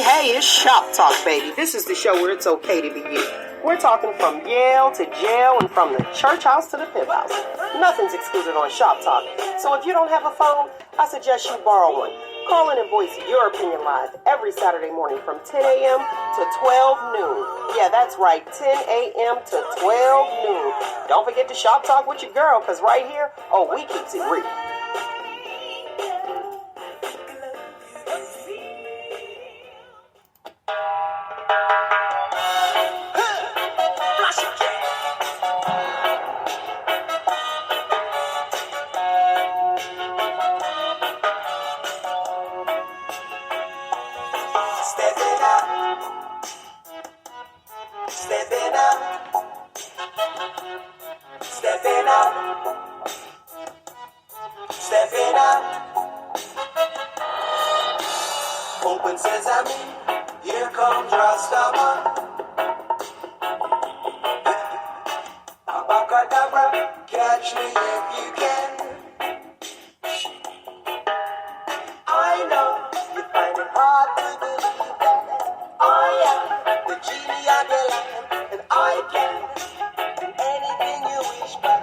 Hey, it's Shop Talk, baby. This is the show where it's okay to be you. We're talking from Yale to jail and from the church house to the pimp house. Nothing's excluded on Shop Talk. So if you don't have a phone, I suggest you borrow one. Call in and voice your opinion live every Saturday morning from 10 a.m. to 12 noon. Yeah, that's right, 10 a.m. to 12 noon. Don't forget to Shop Talk with your girl, because right here, we keeps it real. Open sesame, here comes Rastaman. Abacadabra, catch me if you can. I know you find it hard to believe that I am the genie of your lamp, and I can do anything you wish, but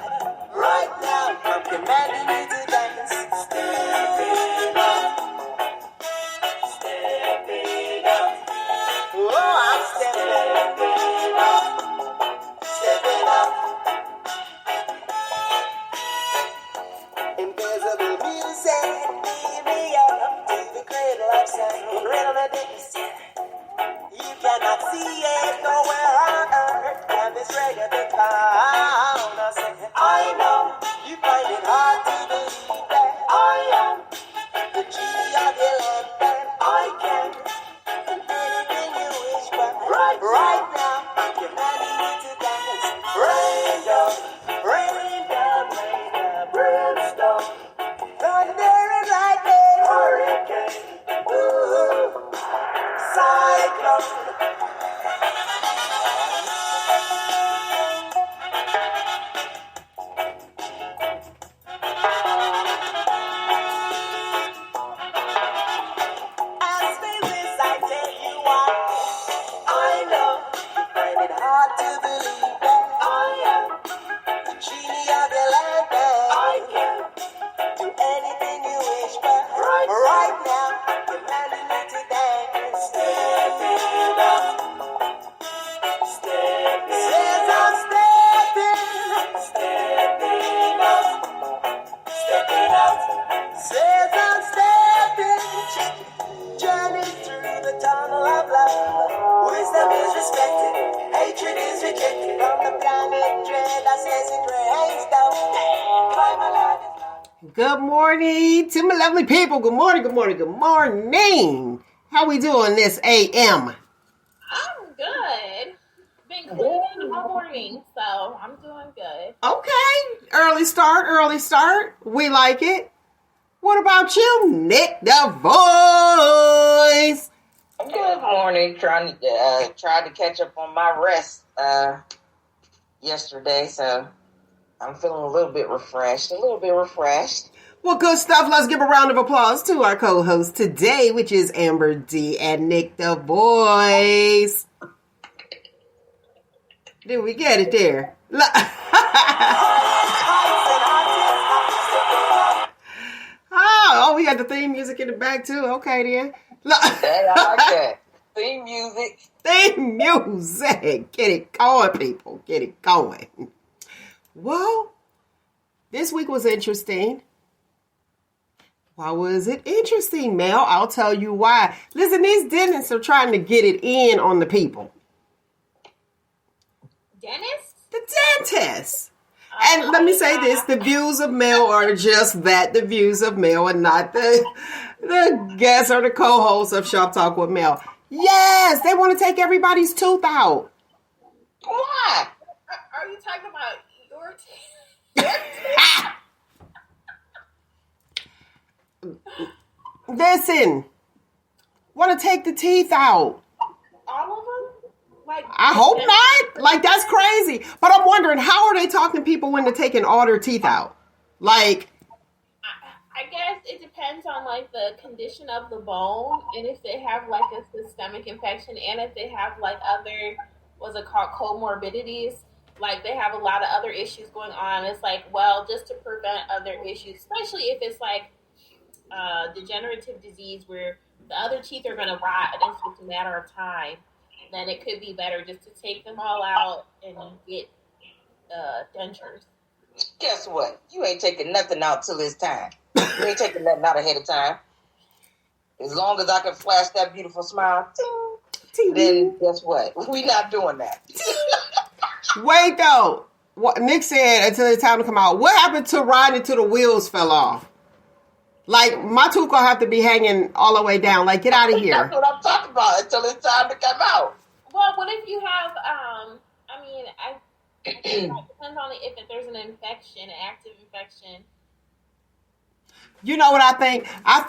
right now I'm commanding you to dance. Stepping up. Invisible music, lead me up to the cradle of sound. Rhythm and dance. You cannot see it nowhere on earth. And this reggae the pound. I know you find it hard to believe that I am the genie of your lamp, and I can do anything you wish, but right now I'm commanding you to dance. Rain down, brimstone, thunder and lightning, hurricane, ooh, cyclone. As they wish, I tell you why. I know you find it hard to believe that I am the genie of your lamp, and I can do anything you wish, but right now I'm commanding you to dance. Stepping up, stepping. Says I'm stepping up, stepping out. Says I'm stepping, journey through the tunnel of love. Wisdom is respected, hatred is rejected. From the planet dread, I says it rains down. Climb a ladder. Good morning to my lovely people. Good morning, good morning, good morning. How we doing this AM? I'm good. Been cleaning all morning, so I'm doing good. Okay. Early start. We like it. What about you, Nick the Voice? Good morning. Trying to catch up on my rest yesterday, so I'm feeling a little bit refreshed. Well, good stuff. Let's give a round of applause to our co-host today, which is AmberDee and Nick the Voice. Did we get it there? Oh, we got the theme music in the back too. Okay, then. Hey, I like that. Theme music. Get it going, people. Get it going. Well, this week was interesting. Why was it interesting, Mel? I'll tell you why. Listen, these dentists are trying to get it in on the people. Dentist? The dentists. And let me say this, the views of Mel are just that, the views of Mel, and not the guests or the co-hosts of Shop Talk with Mel. Yes, they want to take everybody's tooth out. Why? Are you talking about your teeth? Listen, want to take the teeth out. All of them? Like, I hope not. Like, that's crazy. But I'm wondering, how are they talking people when they're taking all their teeth out? Like, I guess it depends depends on like the condition of the bone and if they have like a systemic infection and if they have like other what's it called comorbidities. Like they have a lot of other issues going on. It's like, well, just to prevent other issues, especially if it's like degenerative disease where the other teeth are going to rot and it's just a matter of time, then it could be better just to take them all out and get dentures. Guess what? You ain't taking nothing out till it's time. You ain't taking nothing out ahead of time. As long as I can flash that beautiful smile, ting, then guess what? We not doing that. Wait, though. What Nick said until it's time to come out. What happened to riding until the wheels fell off? Like, my tooth gonna have to be hanging all the way down. Like, get out of here. That's what I'm talking about until it's time to come out. Well, what if you have, I think it depends on if there's an infection, an active infection. You know what I think? I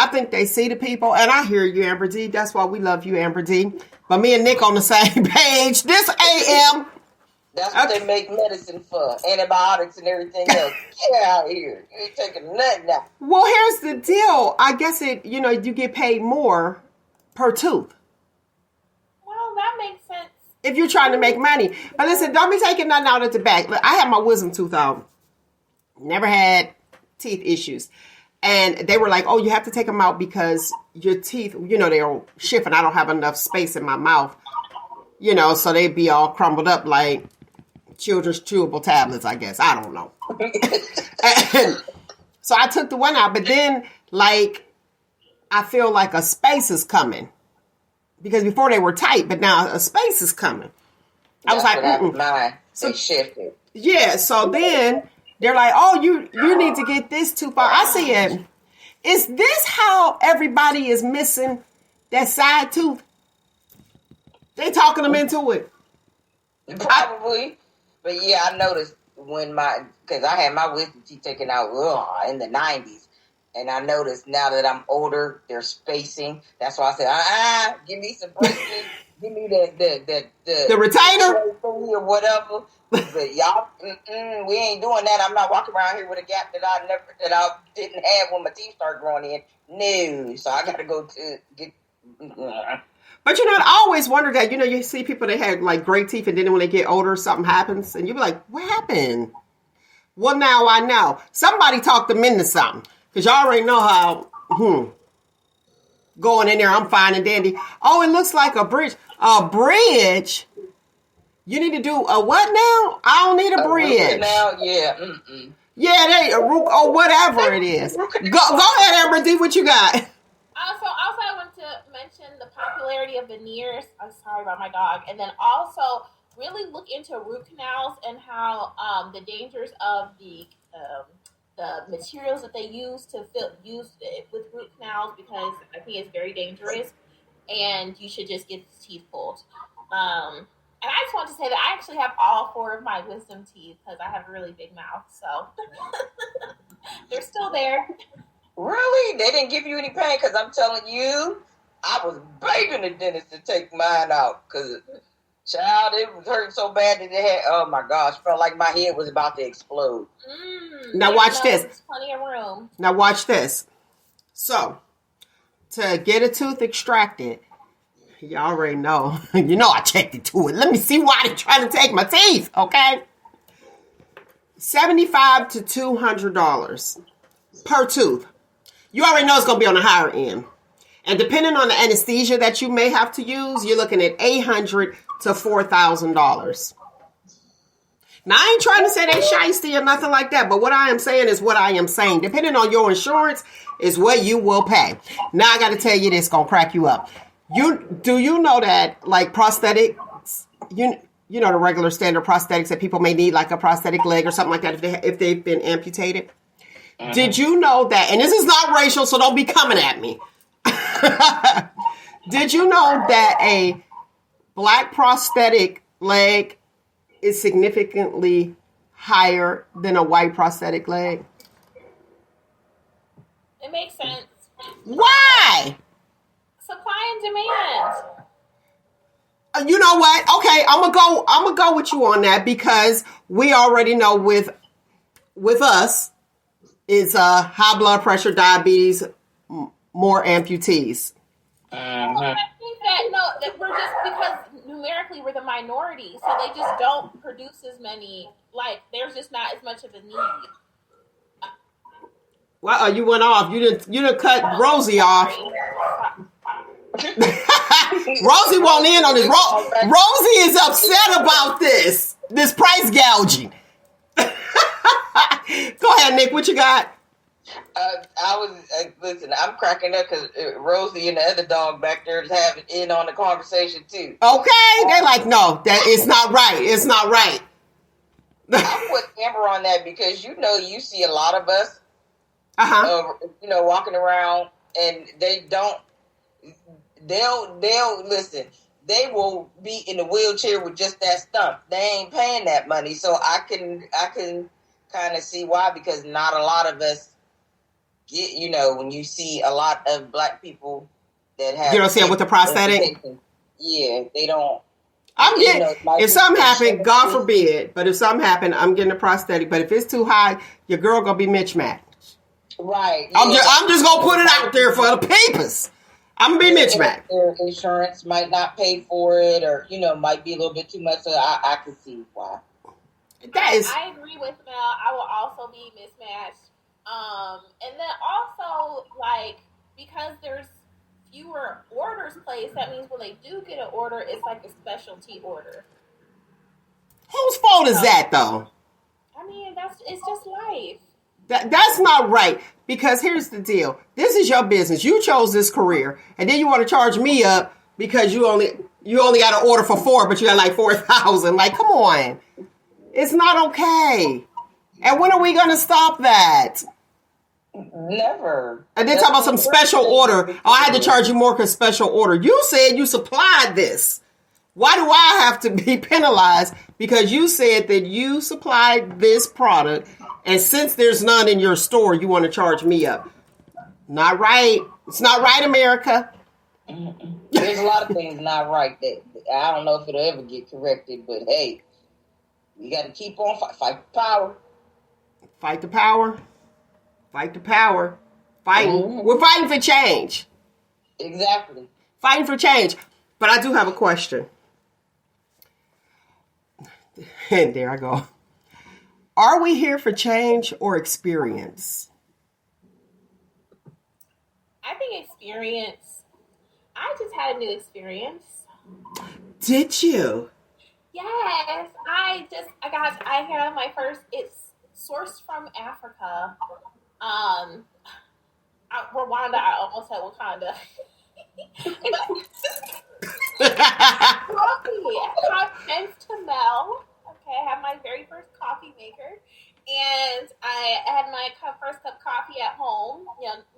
think they see the people, and I hear you, AmberDee. That's why we love you, AmberDee. But me and Nick on the same page. This AM. That's what they make medicine for. Antibiotics and everything else. Get out of here. You ain't taking nothing out. Well, here's the deal. I guess you get paid more per tooth. Well, that makes sense. If you're trying to make money. But listen, don't be taking nothing out at the back. Look, I had my wisdom tooth out. Never had teeth issues. And they were like, oh, you have to take them out because your teeth, they're shifting. I don't have enough space in my mouth. So they'd be all crumbled up like children's chewable tablets, I guess. I don't know. And so I took the one out. But then, I feel like a space is coming. Because before they were tight, but now a space is coming. I was like, so shifted. Yeah, so then they're like, oh, you need to get this tooth out. I see it. Is this how everybody is missing that side tooth? They talking them into it. Probably. But yeah, I noticed because I had my wisdom teeth taken out in the 90s. And I noticed now that I'm older, they're spacing. That's why I said, give me some braces. Give me the retainer or whatever. But y'all, we ain't doing that. I'm not walking around here with a gap that I didn't have when my teeth started growing in. No, so I got to go to get. But I always wonder that. You see people that had like great teeth, and then when they get older, something happens, and you be like, "What happened?" Well, now I know. Somebody talked them into something, because y'all already know how. Going in there, I'm fine and dandy. Oh, it looks like a bridge. A bridge? You need to do a what now? I don't need a bridge. Now, yeah. Yeah, or whatever it is. Go ahead, AmberDee. What you got? Also, I want to mention the popularity of veneers. I'm sorry about my dog. And then also really look into root canals and how the dangers of the materials that they use with root canals, because I think it's very dangerous and you should just get the teeth pulled. And I just want to say that I actually have all 4 of my wisdom teeth because I have a really big mouth, so they're still there. Really? They didn't give you any pain? Because I'm telling you, I was begging the dentist to take mine out because, child, it was hurting so bad that oh my gosh, felt like my head was about to explode. Now watch this. There's plenty of room. Now watch this. So, to get a tooth extracted, you already know. I checked into it. Let me see why they're trying to take my teeth, okay? $75 to $200 per tooth. You already know it's going to be on the higher end. And depending on the anesthesia that you may have to use, you're looking at $800 to $4,000. Now, I ain't trying to say they shiesty or nothing like that, but what I am saying is what I am saying. Depending on your insurance is what you will pay. Now, I got to tell you this, going to crack you up. Do you know that, like, prosthetics, you know the regular standard prosthetics that people may need, like a prosthetic leg or something like that if they've been amputated? Mm-hmm. Did you know that, and this is not racial, so don't be coming at me. Did you know that a black prosthetic leg is significantly higher than a white prosthetic leg? It makes sense. Why? Supply and demand. You know what? Okay, I'm gonna go with you on that because we already know with us, It's high blood pressure, diabetes, more amputees. I think that we're just, because numerically we're the minority, so they just don't produce as many. Like, there's just not as much of a need. Well, you went off. You didn't cut Rosie off. Rosie won't in on this. Rosie is upset about this price gouging. Go ahead, Nick. What you got? Listen, I'm cracking up because Rosie and the other dog back there is having in on the conversation too. Okay, they're like, no, that it's not right. It's not right. I'm with Amber on that because you see a lot of us, walking around, and they'll listen. They will be in the wheelchair with just that stump. They ain't paying that money, so I can kind of see why, because not a lot of us get, when you see a lot of black people that have, you don't see it with the prosthetic. Yeah, they don't. I'm getting, if something happened, God forbid, but if something happened, I'm getting a prosthetic. But if it's too high, your girl gonna be mismatched. Right. Yeah. I'm just gonna put it out there for the papers. I'm gonna be mismatched. Their insurance might not pay for it, or might be a little bit too much. So I can see why. I agree with Mel. I will also be mismatched. And then also, like, because there's fewer orders placed, that means when they do get an order, it's like a specialty order. Whose fault is that, though? I mean, it's just life. That's not right, because here's the deal. This is your business. You chose this career, and then you want to charge me up because you only got an order for 4, but you got like 4,000. Like, come on. It's not okay. And when are we going to stop that? Never. And then talk about some special order. Oh, I had to charge you more because special order. You said you supplied this. Why do I have to be penalized? Because you said that you supplied this product, and since there's none in your store, you want to charge me up. Not right. It's not right, America. There's a lot of things not right that I don't know if it'll ever get corrected, but hey, you got to keep on fight the power. Fight the power. Fight the power. Fighting. Mm-hmm. We're fighting for change. Exactly. Fighting for change. But I do have a question. And there I go. Are we here for change or experience? I think experience. I just had a new experience. Did you? Yes. I had my first, it's sourced from Africa. Rwanda, I almost said Wakanda. Coffee. Thanks to Mel. Okay, I had my very first coffee maker. And I had my first cup of coffee at home.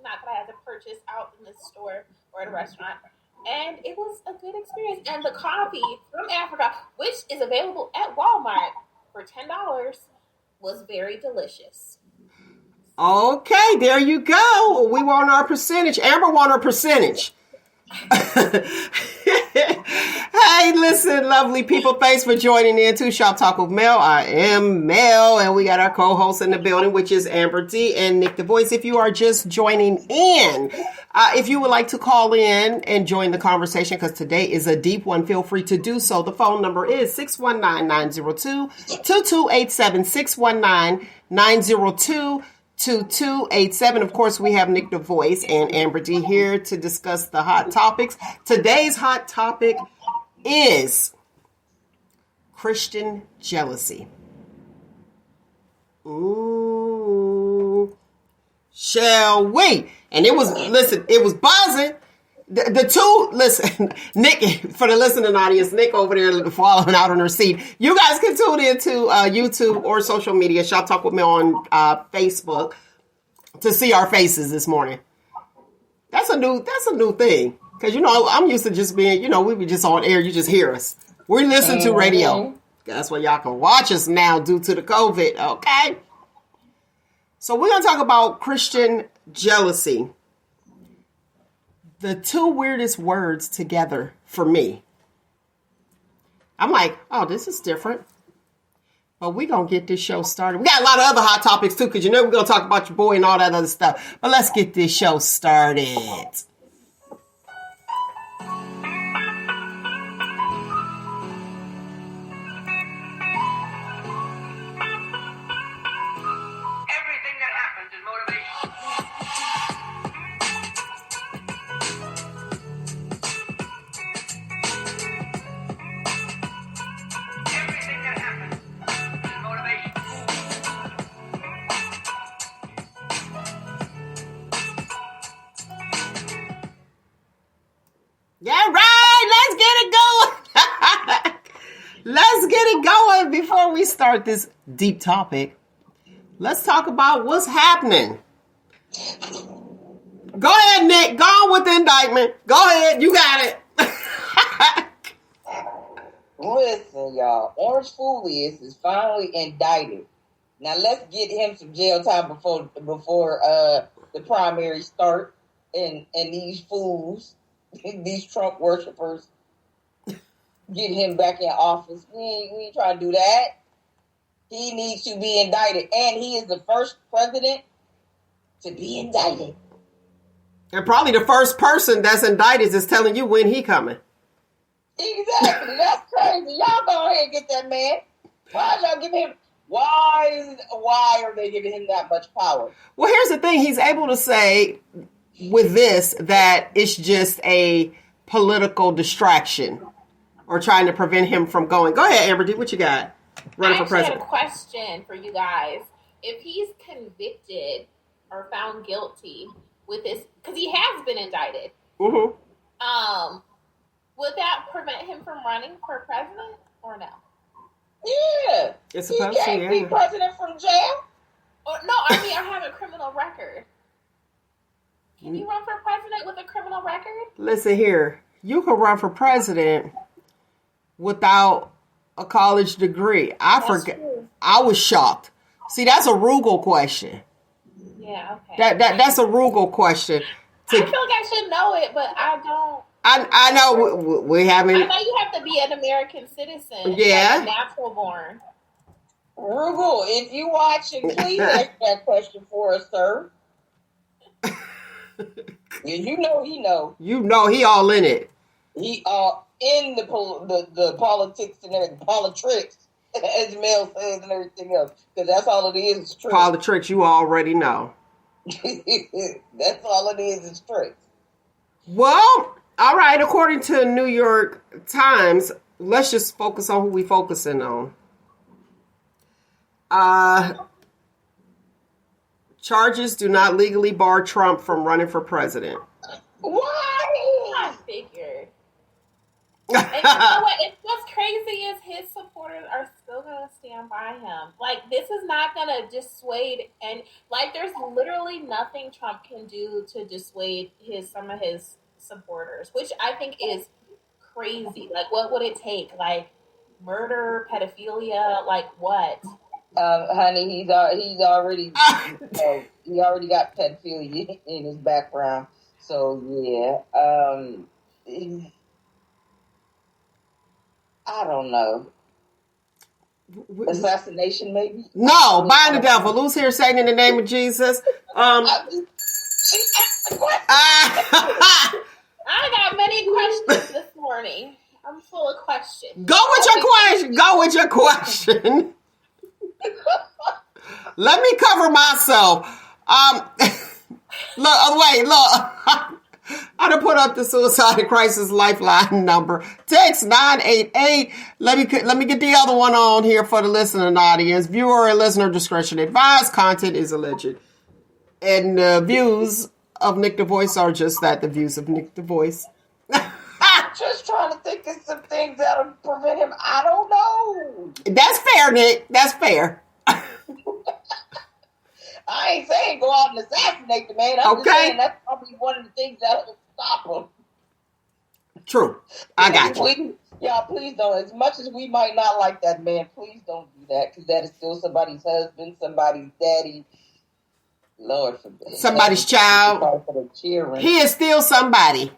Not that I had to purchase out in the store or at a restaurant. And it was a good experience. And the coffee from Africa, which is available at Walmart for $10, was very delicious. Okay, there you go. We want our percentage. Amber want her percentage. Hey, listen, lovely people. Thanks for joining in to Shop Talk with Mel. I am Mel, and we got our co-host in the building, which is AmberDee and Nick the Voice. If you are just joining in, if you would like to call in and join the conversation, because today is a deep one, feel free to do so. The phone number is 619-902-2287, 619-902-2287. Of course, we have Nick the Voice and AmberDee here to discuss the hot topics. Today's hot topic is Christian jealousy. Ooh, shall we? And it was buzzing. The two, listen, Nick, for the listening audience, Nick over there falling out on her seat. You guys can tune into YouTube or social media, Shop Talk with Me on Facebook, to see our faces this morning. That's a new thing. Because, I'm used to just being, we be just on air, you just hear us. We listen to radio. That's why y'all can watch us now due to the COVID, okay? So we're going to talk about Christian jealousy. The two weirdest words together for me. I'm like, oh, this is different. But we're going to get this show started. We got a lot of other hot topics, too, because we're going to talk about your boy and all that other stuff. But let's get this show started. Yeah, right. Let's get it going. Let's get it going before we start this deep topic. Let's talk about what's happening. Go ahead, Nick. Go on with the indictment. Go ahead. You got it. Listen, y'all. Orange Foolius is finally indicted. Now let's get him some jail time before the primaries start, and these fools, these Trump worshipers, get him back in office. We ain't trying to do that. He needs to be indicted, and he is the first president to be indicted. And probably the first person that's indicted is telling you when he coming. Exactly. That's crazy. Y'all go ahead and get that man. Why y'all give him? Why are they giving him that much power? Well, here's the thing. He's able to say with this that it's just a political distraction or trying to prevent him from going. Go ahead, AmberDee. What you got? Running for president. I had a question for you guys. If he's convicted or found guilty with this, because he has been indicted, would that prevent him from running for president or no? Yeah. It's he supposed to, can't be president from jail. Or, no, I mean, I have a criminal record. Can you run for president with a criminal record? Listen here. You can run for president without a college degree. I forgot. I was shocked. See, that's a Rugel question. Yeah, okay. That's a Rugel question. I feel like I should know it, but I don't. I know we haven't. I know you have to be an American citizen. Yeah. Like natural born. Rugel, if you watching, please answer that question for us, sir. You know he know. You know he all in it. He in the politics and everything, politics, as Mel says, and everything else. Because that's all it is tricks. Politics, you already know. That's all it is tricks. Well, all right. According to New York Times, let's just focus on who we focusing on. Charges do not legally bar Trump from running for president. Why? I figured. And you know what? What's crazy is his supporters are still going to stand by him. Like, this is not going to dissuade, and like, there's literally nothing Trump can do to dissuade some of his supporters, which I think is crazy. Like, what would it take? Like, murder, pedophilia, like what? Honey, he's already he already got pedophilia in his background. So yeah, I don't know. Assassination, maybe? No, bind the devil. Loose here, Satan, in the name of Jesus. I got many questions this morning. I'm full of questions. Go with your question. Let me cover myself. Look. I done put up the suicide crisis lifeline number. Text 988. Let me get the other one on here for the listening audience. Viewer and listener discretion advised. Content is alleged. And the views of Nick the Voice are just that, the views of Nick the Voice. Just trying to think of some things that'll prevent him. I don't know. That's fair, Nick. That's fair. I ain't saying go out and assassinate the man. I'm just saying that's probably one of the things that'll stop him. True. I got you. Please don't. As much as we might not like that man, please don't do that, because that is still somebody's husband, somebody's daddy. Lord forbid. Somebody's child. He is still somebody.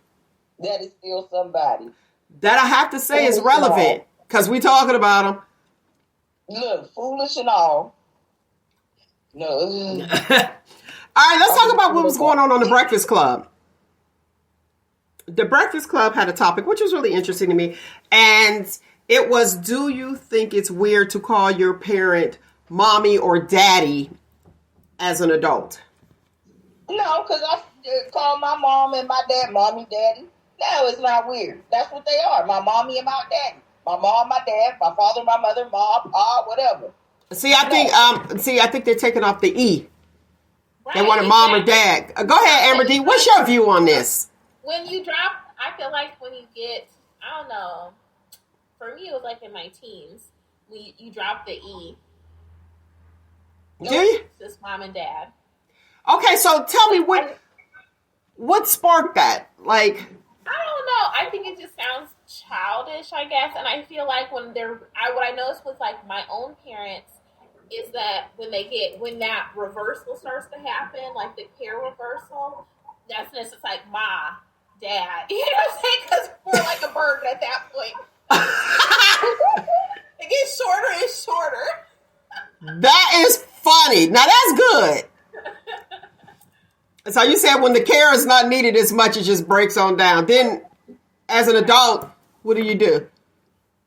That is still somebody. That I have to say is relevant, because we talking about him. Look, foolish and all. No. All right, let's talk about what was going on the Breakfast Club. The Breakfast Club had a topic, which was really interesting to me. And it was, do you think it's weird to call your parent mommy or daddy as an adult? No, because I call my mom and my dad mommy, daddy. No, it's not weird. That's what they are. My mommy and my daddy. My mom, my dad, my father, my mother, mom, pa, whatever. I think they're taking off the E. Right, They want a mom or dad. Go ahead, AmberDee. What's your view on this? When you drop, I feel like when you get, I don't know, for me it was like in my teens, you drop the E. Do you? It's just mom and dad. Okay, so tell me what sparked that? Like, I don't know. I think it just sounds childish, I guess. And I feel like what I noticed with like my own parents is that when that reversal starts to happen, like the care reversal, that's when it's just like ma, dad. You know what I'm saying? Because we're like a burden at that point. It gets shorter and shorter. that is funny. Now that's good. So you said when the care is not needed as much, it just breaks on down. Then, as an adult, what do?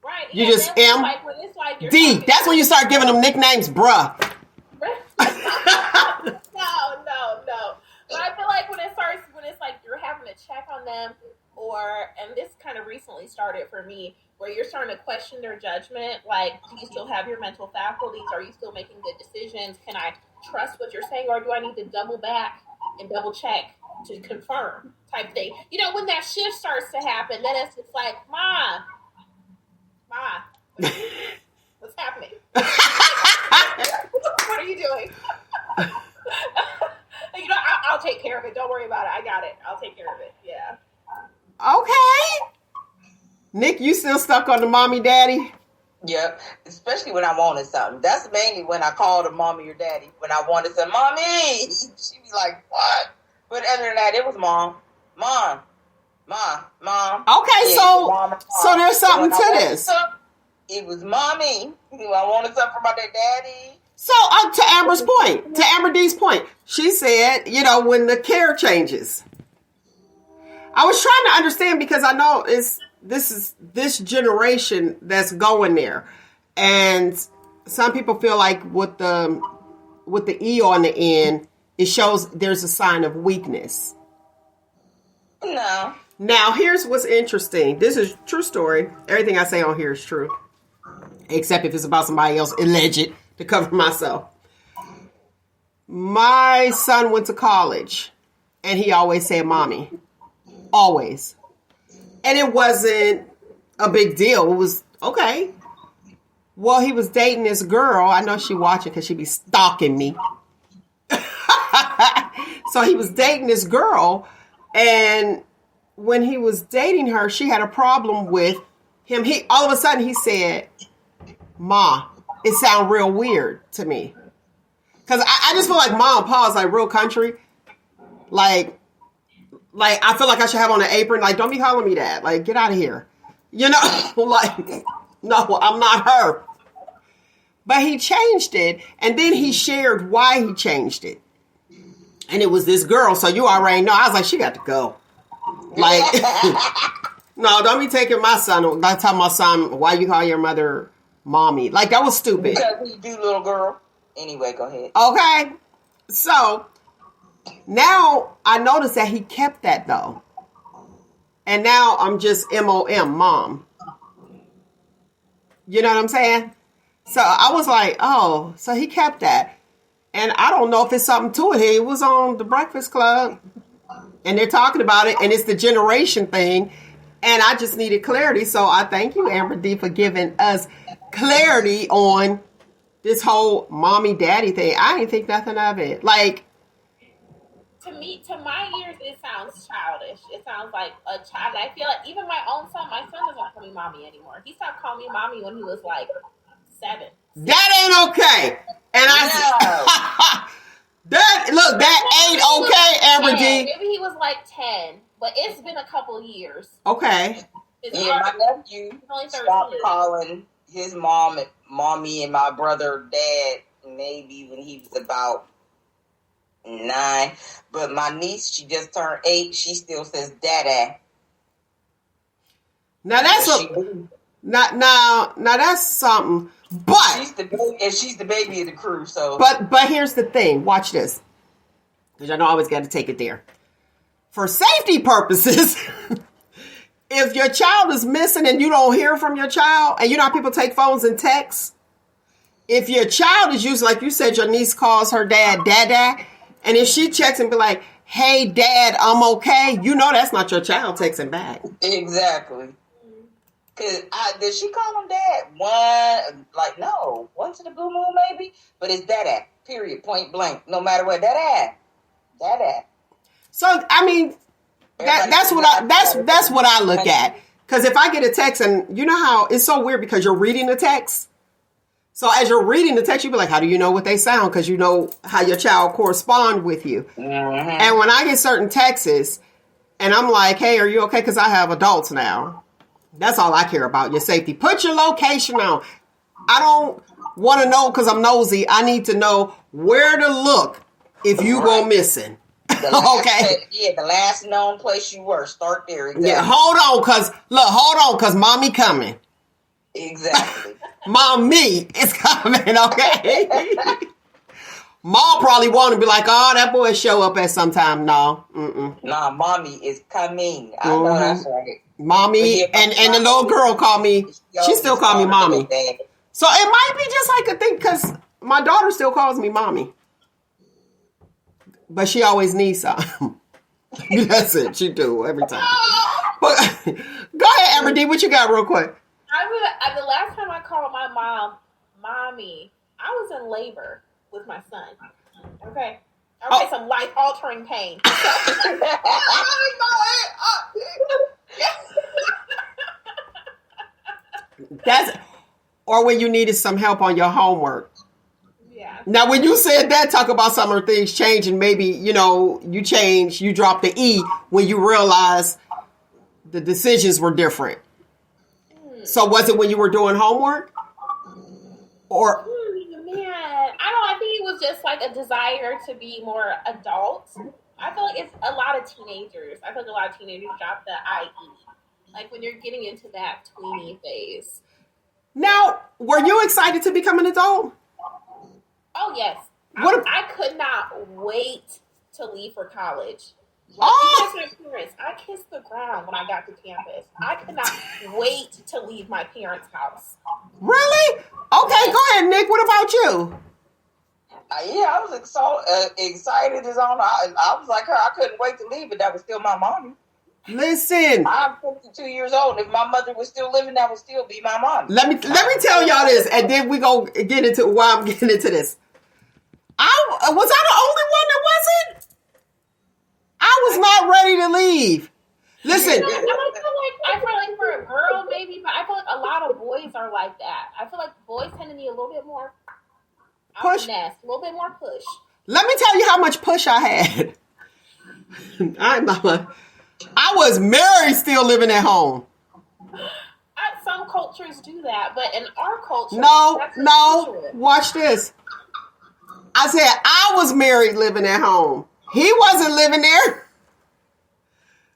Right. You just M, when it's like D. That's when you start giving them nicknames, bruh. No. But I feel like when it's like you're having to check on them, and this kind of recently started for me, where you're starting to question their judgment. Like, do you still have your mental faculties? Are you still making good decisions? Can I trust what you're saying, or do I need to double back and double check to confirm type thing? You know, when that shift starts to happen, then it's just like, Ma, what's happening? What are you doing? You know, I'll take care of it. Don't worry about it. I got it. I'll take care of it. Yeah. Okay. Nick, you still stuck on the mommy daddy? Yep, especially when I wanted something. That's mainly when I called her mommy or daddy. When I wanted something, mommy, she'd be like, what? But other than that, it was mom. Okay, Yeah, so there's something to this. It was mommy. I wanted something from my daddy. So to Amber's point, to AmberDee's point, she said, you know, when the care changes. I was trying to understand because I know this generation that's going there, and some people feel like with the E on the end, it shows there's a sign of weakness. No. Now here's what's interesting. This is a true story. Everything I say on here is true, except if it's about somebody else alleged to cover myself. My son went to college, and he always said mommy. Always. And it wasn't a big deal. It was okay. Well, he was dating this girl. I know she watching because she be stalking me. So he was dating this girl, and when he was dating her, she had a problem with him. All of a sudden he said, Ma, it sounds real weird to me. Because I just feel like mom and pa is like real country. Like I feel like I should have on an apron. Like, don't be calling me that. Like, get out of here. You know, like, no, I'm not her. But he changed it, and then he shared why he changed it. And it was this girl, so you already know. I was like, she got to go. Like, no, don't be taking my son. Like, telling my son, why you call your mother mommy? Like, that was stupid. Because we do, little girl. Anyway, go ahead. Okay. So, now I noticed that he kept that, though. And now I'm just M-O-M, mom. You know what I'm saying? So I was like, oh, so he kept that. And I don't know if it's something to it. It was on the Breakfast Club. And they're talking about it. And it's the generation thing. And I just needed clarity. So I thank you, AmberDee, for giving us clarity on this whole mommy-daddy thing. I didn't think nothing of it. Like, to my ears, it sounds childish. It sounds like a child. I feel like even my son doesn't call me mommy anymore. He stopped calling me mommy when he was like 7. that ain't okay. And that ain't okay, AmberDee. Maybe he was like 10, but it's been a couple years. Okay. My nephew stopped calling his mommy, and my brother, dad, maybe when he was about 9. But my niece, she just turned 8. She still says dada. Now that's now that's something. But she's the baby of the crew. So, but here's the thing. Watch this, because I know I always got to take it there. For safety purposes, if your child is missing and you don't hear from your child, and you know how people take phones and text, if your child is used, like you said, your niece calls her dad dada, and if she checks and be like, "Hey, Dad, I'm okay," you know that's not your child texting back. Exactly. Cause did she call him dad? One, like, no, once in a blue moon maybe, but it's dada. Period. Point blank. No matter what, dada. So I mean, that's what I look at. Because if I get a text, and you know how it's so weird because you're reading the text. So as you're reading the text, you be like, how do you know what they sound? Because you know how your child correspond with you. Mm-hmm. And when I get certain texts, and I'm like, hey, are you okay? Because I have adults now. That's all I care about, your safety. Put your location on. I don't want to know because I'm nosy. I need to know where to look if you go missing. The last known place you were. Start there. Exactly. Yeah, hold on, because mommy coming. Exactly. Mommy is coming, okay? Mom probably want to be like, oh, that boy show up at some time. No. Mm-mm. Nah, mommy is coming. I know that's right. Mommy, and the little girl called me, she still call me mommy. So it might be just like a thing, because my daughter still calls me mommy. But she always needs something. That's it, she do, every time. But go ahead, AmberDee, what you got real quick? The last time I called my mom, mommy, I was in labor with my son. Okay? Some life-altering pain. Or when you needed some help on your homework. Yeah. Now, when you said that, talk about some of the things changing. Maybe, you dropped the E when you realized the decisions were different. So was it when you were doing homework? Or... I think it was just like a desire to be more adult. I feel like it's a lot of teenagers. I feel like a lot of teenagers drop the IE. Like when you're getting into that tweeny phase. Now, were you excited to become an adult? Oh, yes. I could not wait to leave for college. Like, my parents, I kissed the ground when I got to campus. I could not wait to leave my parents' house. Really? Okay, go ahead, Nick. What about you? I was excited as on. I was like her. I couldn't wait to leave, but that was still my mommy. Listen, I'm 52 years old. If my mother was still living, that would still be my mom. Let me tell y'all this, and then we go get into why I'm getting into this. Was I the only one that wasn't? I was not ready to leave. Listen, I feel like for a girl maybe, but I feel like a lot of boys are like that. I feel like boys tend to need a little bit more push, a little bit more push. Let me tell you how much push I had. I was married, still living at home. Some cultures do that, but in our culture, no. Watch this. I said I was married, living at home. He wasn't living there.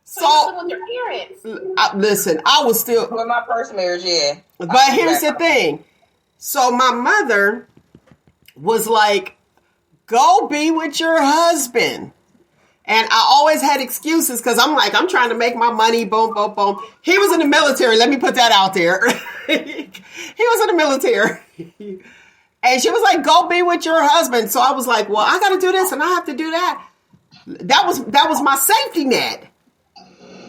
So you lived with your parents. Listen, I was still with my first marriage, yeah. But here's the thing. So my mother was like, "Go be with your husband." And I always had excuses because I'm like, I'm trying to make my money, boom, boom, boom. He was in the military. Let me put that out there. He was in the military. And she was like, go be with your husband. So I was like, well, I got to do this and I have to do that. That was my safety net.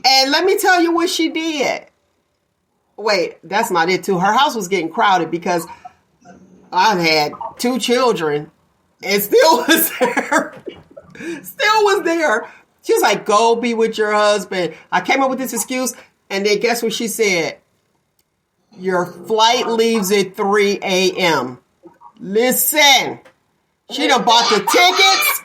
And let me tell you what she did. Wait, that's not it too. Her house was getting crowded because I had 2 children and still was there. Still was there. She was like, go be with your husband. I came up with this excuse, and then guess what she said? Your flight leaves at 3 a.m. Listen, she done bought the tickets.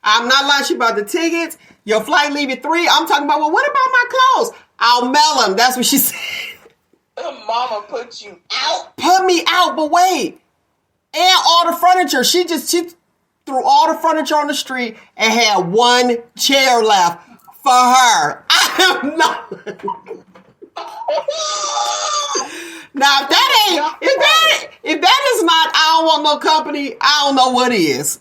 I'm not lying, she bought the tickets. Your flight leave at 3. I'm talking about, well, what about my clothes? I'll mail them. That's what she said. Mama put you out. Put me out, but wait. And all the furniture. She threw all the furniture on the street and had one chair left for her. I am not. Now, if that is not, I don't want no company, I don't know what is.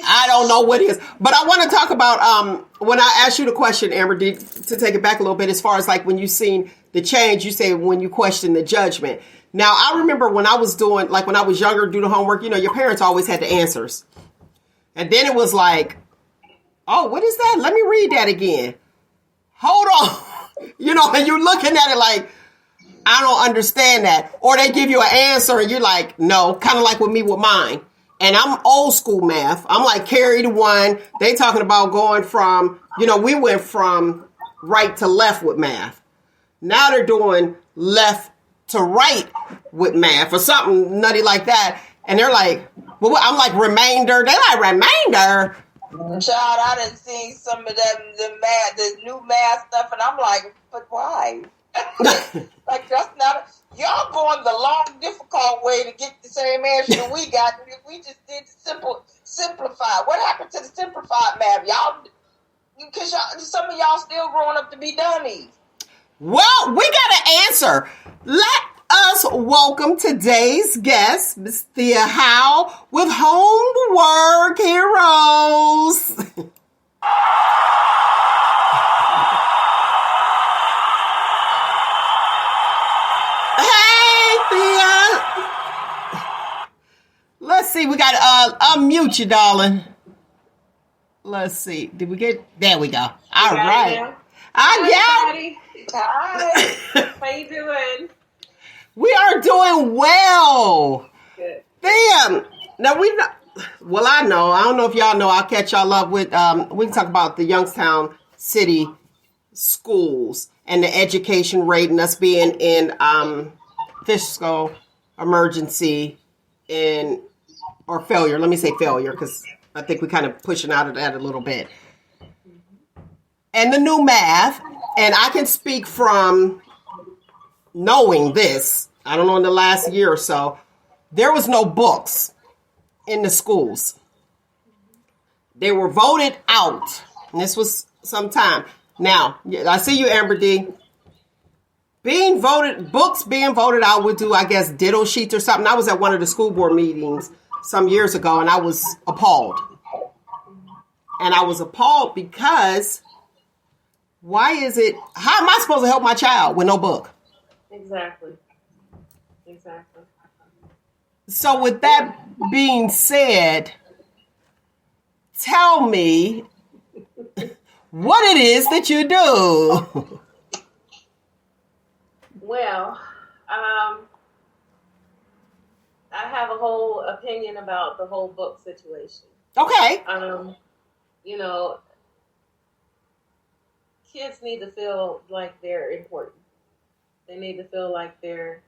I don't know what is. But I want to talk about, when I asked you the question, AmberDee, to take it back a little bit, as far as like when you seen the change, you say when you question the judgment. Now, I remember when I was doing, like when I was younger, do the homework, you know, your parents always had the answers. And then it was like, oh, what is that? Let me read that again. Hold on. You know, and you're looking at it like, I don't understand that. Or they give you an answer and you're like, no, kind of like with me with mine. And I'm old school math. I'm like carry the one. They talking about going from, you know, we went from right to left with math. Now they're doing left to right with math or something nutty like that. And they're like, well, I'm like remainder. They like remainder. Child, I done seen some of them, the new math stuff, and I'm like, but why? Like, that's not, y'all going the long, difficult way to get the same answer that we got. We just did simplify. What happened to the simplified math? Y'all, because some of y'all still growing up to be dummies. Well, we got an answer. Let us welcome today's guest, Miss Thea Howell, with Homework Heroes. Hey, Thea. Let's see. We got to unmute you, darling. Let's see. Did we get... There we go. All right. Hi, how you doing? We are doing well. Good. Damn. Now we know. Well, I know. I don't know if y'all know. I'll catch y'all up with. We can talk about the Youngstown City schools and the education rate, and us being in fiscal emergency or failure. Let me say failure because I think we're kind of pushing out of that a little bit. And the new math, and I can speak from knowing this, I don't know, in the last year or so, there was no books in the schools. They were voted out. And this was some time. Now, I see you, AmberDee. Books being voted out would do, I guess, ditto sheets or something. I was at one of the school board meetings some years ago, and I was appalled. And I was appalled because how am I supposed to help my child with no book? Exactly. So with that being said, tell me what it is that you do. Well, I have a whole opinion about the whole book situation. Okay. You know, kids need to feel like they're important. They need to feel like they're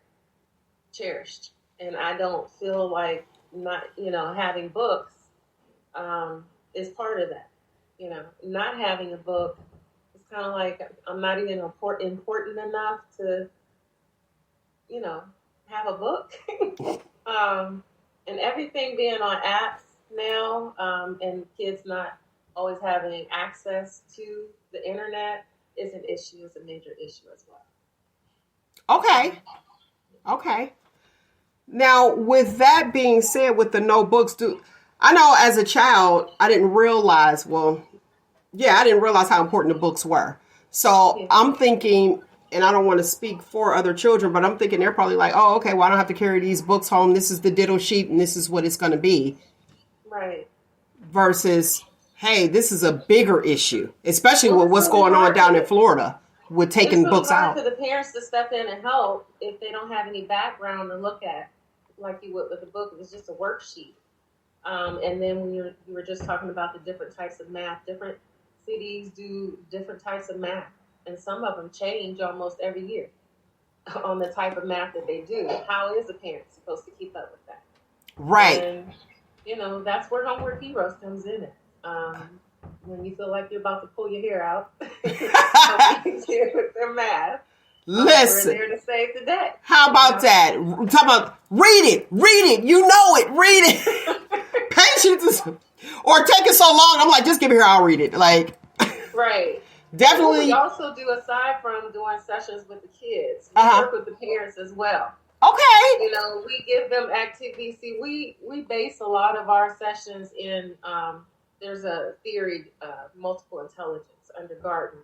cherished. And I don't feel like having books is part of that. You know, not having a book is kind of like I'm not even important enough to, have a book. And everything being on apps now, and kids not always having access to the internet is an issue. It's a major issue as well. Okay. Now, with that being said, with the no books, I know as a child, I didn't realize how important the books were. So yeah. I'm thinking, and I don't want to speak for other children, but I'm thinking they're probably like, oh, okay, well, I don't have to carry these books home. This is the ditto sheet, and this is what it's going to be. Right. Versus, hey, this is a bigger issue, especially with what's going on down in Florida with taking books out. It's really hard for the parents to step in and help if they don't have any background to look at, like you would with a book. It was just a worksheet. And then when you were just talking about the different types of math, different cities do different types of math. And some of them change almost every year on the type of math that they do. How is a parent supposed to keep up with that? Right. And, that's where Homework Heroes comes in. When you feel like you're about to pull your hair out with their math, We're Listen. there to save the day. How about that? Talk about read it. You know it. Read it. Patience is, or take it so long. I'm like, just give it here. I'll read it. Like, Right. definitely. We also do, aside from doing sessions with the kids, we work with the parents as well. Okay. You know, we give them activities. See, we base a lot of our sessions in, there's a theory, multiple intelligence under Garden.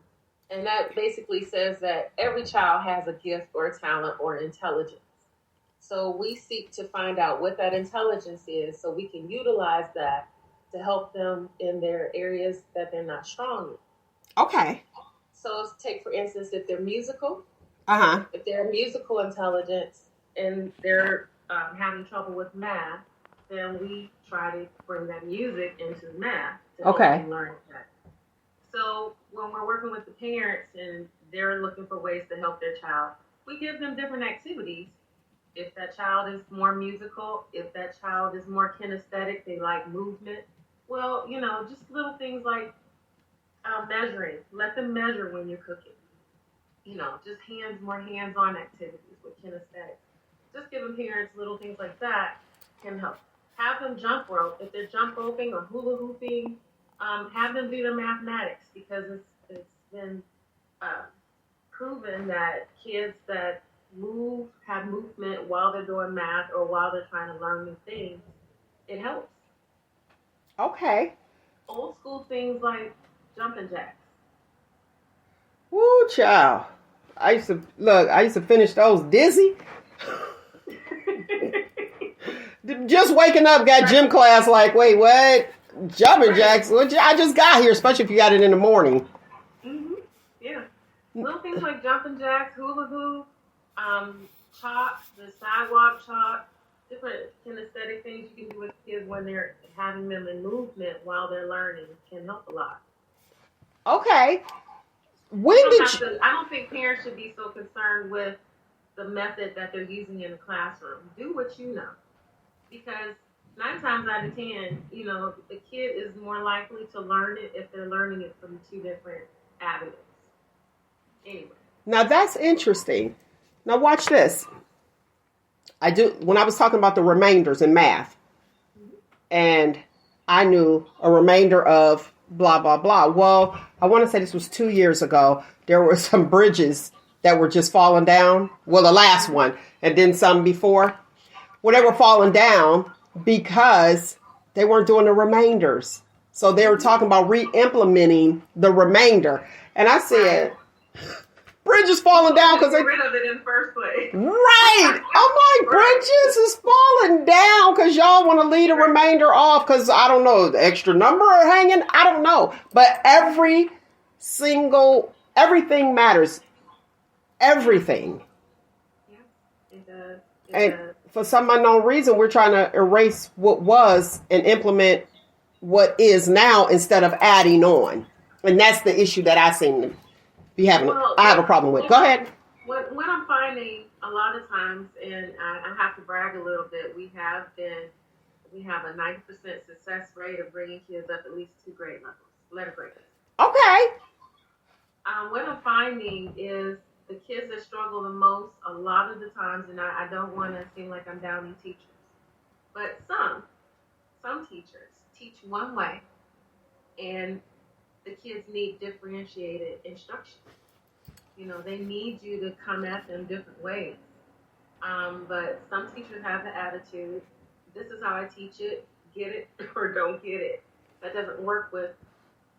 And that basically says that every child has a gift or a talent or intelligence. So we seek to find out what that intelligence is so we can utilize that to help them in their areas that they're not strong in. Okay. So take, for instance, if they're musical, if they're musical intelligence and they're having trouble with math, then we try to bring that music into math to help them learn that. So when we're working with the parents and they're looking for ways to help their child, we give them different activities. If that child is more musical, if that child is more kinesthetic, they like movement. Well, you know, just little things like measuring. Let them measure when you're cooking. You know, just more hands-on activities with kinesthetic. Just giving parents little things like that can help. Have them jump rope. If they're jump roping or hula hooping, have them do their mathematics, because it's been proven that kids that have movement while they're doing math or while they're trying to learn new things, it helps. Okay. Old school things like jumping jacks. Woo, child. I used to finish those dizzy. Just waking up, got gym class, like, wait, what? Jumping jacks? I just got here, especially if you got it in the morning. Mm-hmm. Yeah. Little things like jumping jacks, hula hoop, chalk, the sidewalk chalk, different kinesthetic things you can do with kids when they're having them in movement while they're learning can help a lot. Okay. I don't think parents should be so concerned with the method that they're using in the classroom. Do what you know. Because 9 times out of 10, you know, the kid is more likely to learn it if they're learning it from 2 different avenues. Anyway. Now that's interesting. Now watch this. When I was talking about the remainders in math, and I knew a remainder of blah, blah, blah. Well, I want to say this was 2 years ago. There were some bridges that were just falling down. Well, the last one, and then some before. Well, they were falling down because they weren't doing the remainders. So they were talking about re-implementing the remainder. And I said, bridges falling down because they rid of it in the first place. Right. I'm like, bridges is falling down because y'all want to leave the remainder off because, I don't know, the extra number are hanging. I don't know. But everything matters. Everything. Yeah, it does. And for some unknown reason, we're trying to erase what was and implement what is now instead of adding on. And that's the issue that I seem to be having. I have a problem with. Go ahead. What I'm finding a lot of times, and I have to brag a little bit, we have a 90% success rate of bringing kids up at least 2 grade levels, letter graders. Okay. What I'm finding is the kids that struggle the most a lot of the times, and I don't want to seem like I'm downing teachers, but some teachers teach one way, and the kids need differentiated instruction. You know, they need you to come at them different ways. But some teachers have the attitude, this is how I teach it, get it or don't get it. That doesn't work with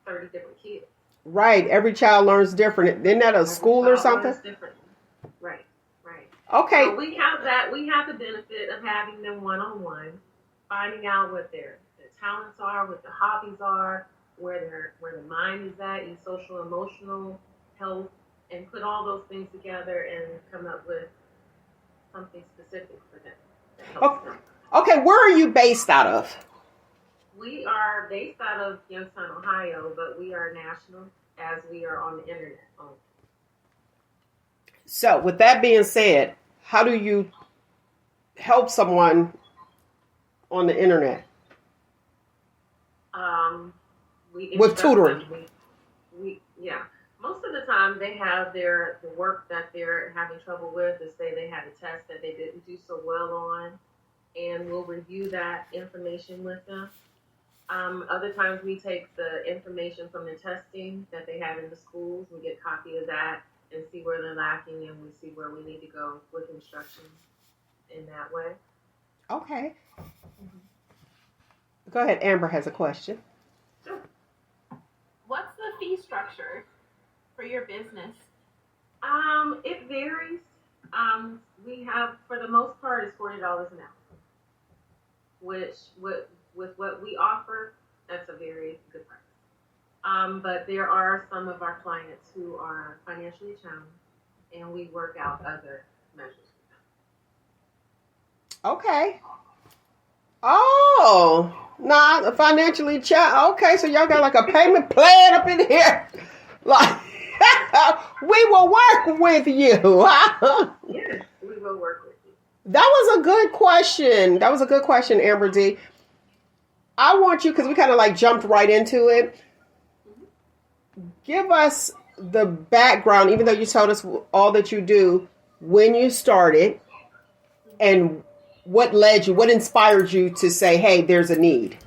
30 different kids. Right. Every child learns different. Isn't that a school or something? Right. Okay. So we have that. We have the benefit of having them one-on-one, finding out what their talents are, what their hobbies are, where the mind is at in social, emotional health, and put all those things together and come up with something specific for them that helps them. Okay, where are you based out of? We are based out of Youngstown, Ohio, but we are national as we are on the internet only. So, with that being said, how do you help someone on the internet? With tutoring. Most of the time, they have the work that they're having trouble with. Is say they had a test that they didn't do so well on, and we'll review that information with them. Other times, we take the information from the testing that they have in the schools. We get a copy of that and see where they're lacking, and we see where we need to go with instruction in that way. Okay. Go ahead. Amber has a question. Sure. What's the fee structure for your business? It varies. We have, for the most part, it's $40 an hour, which with what we offer, that's a very good price. But there are some of our clients who are financially challenged, and we work out other measures with them. Okay. Oh, not financially challenged. Okay, so y'all got like a payment plan up in here. Like, we will work with you. Yes, we will work with you. That was a good question. AmberDee. I want you, because we kind of like jumped right into it. Give us the background, even though you told us all that you do, when you started, and what inspired you to say, hey, there's a need?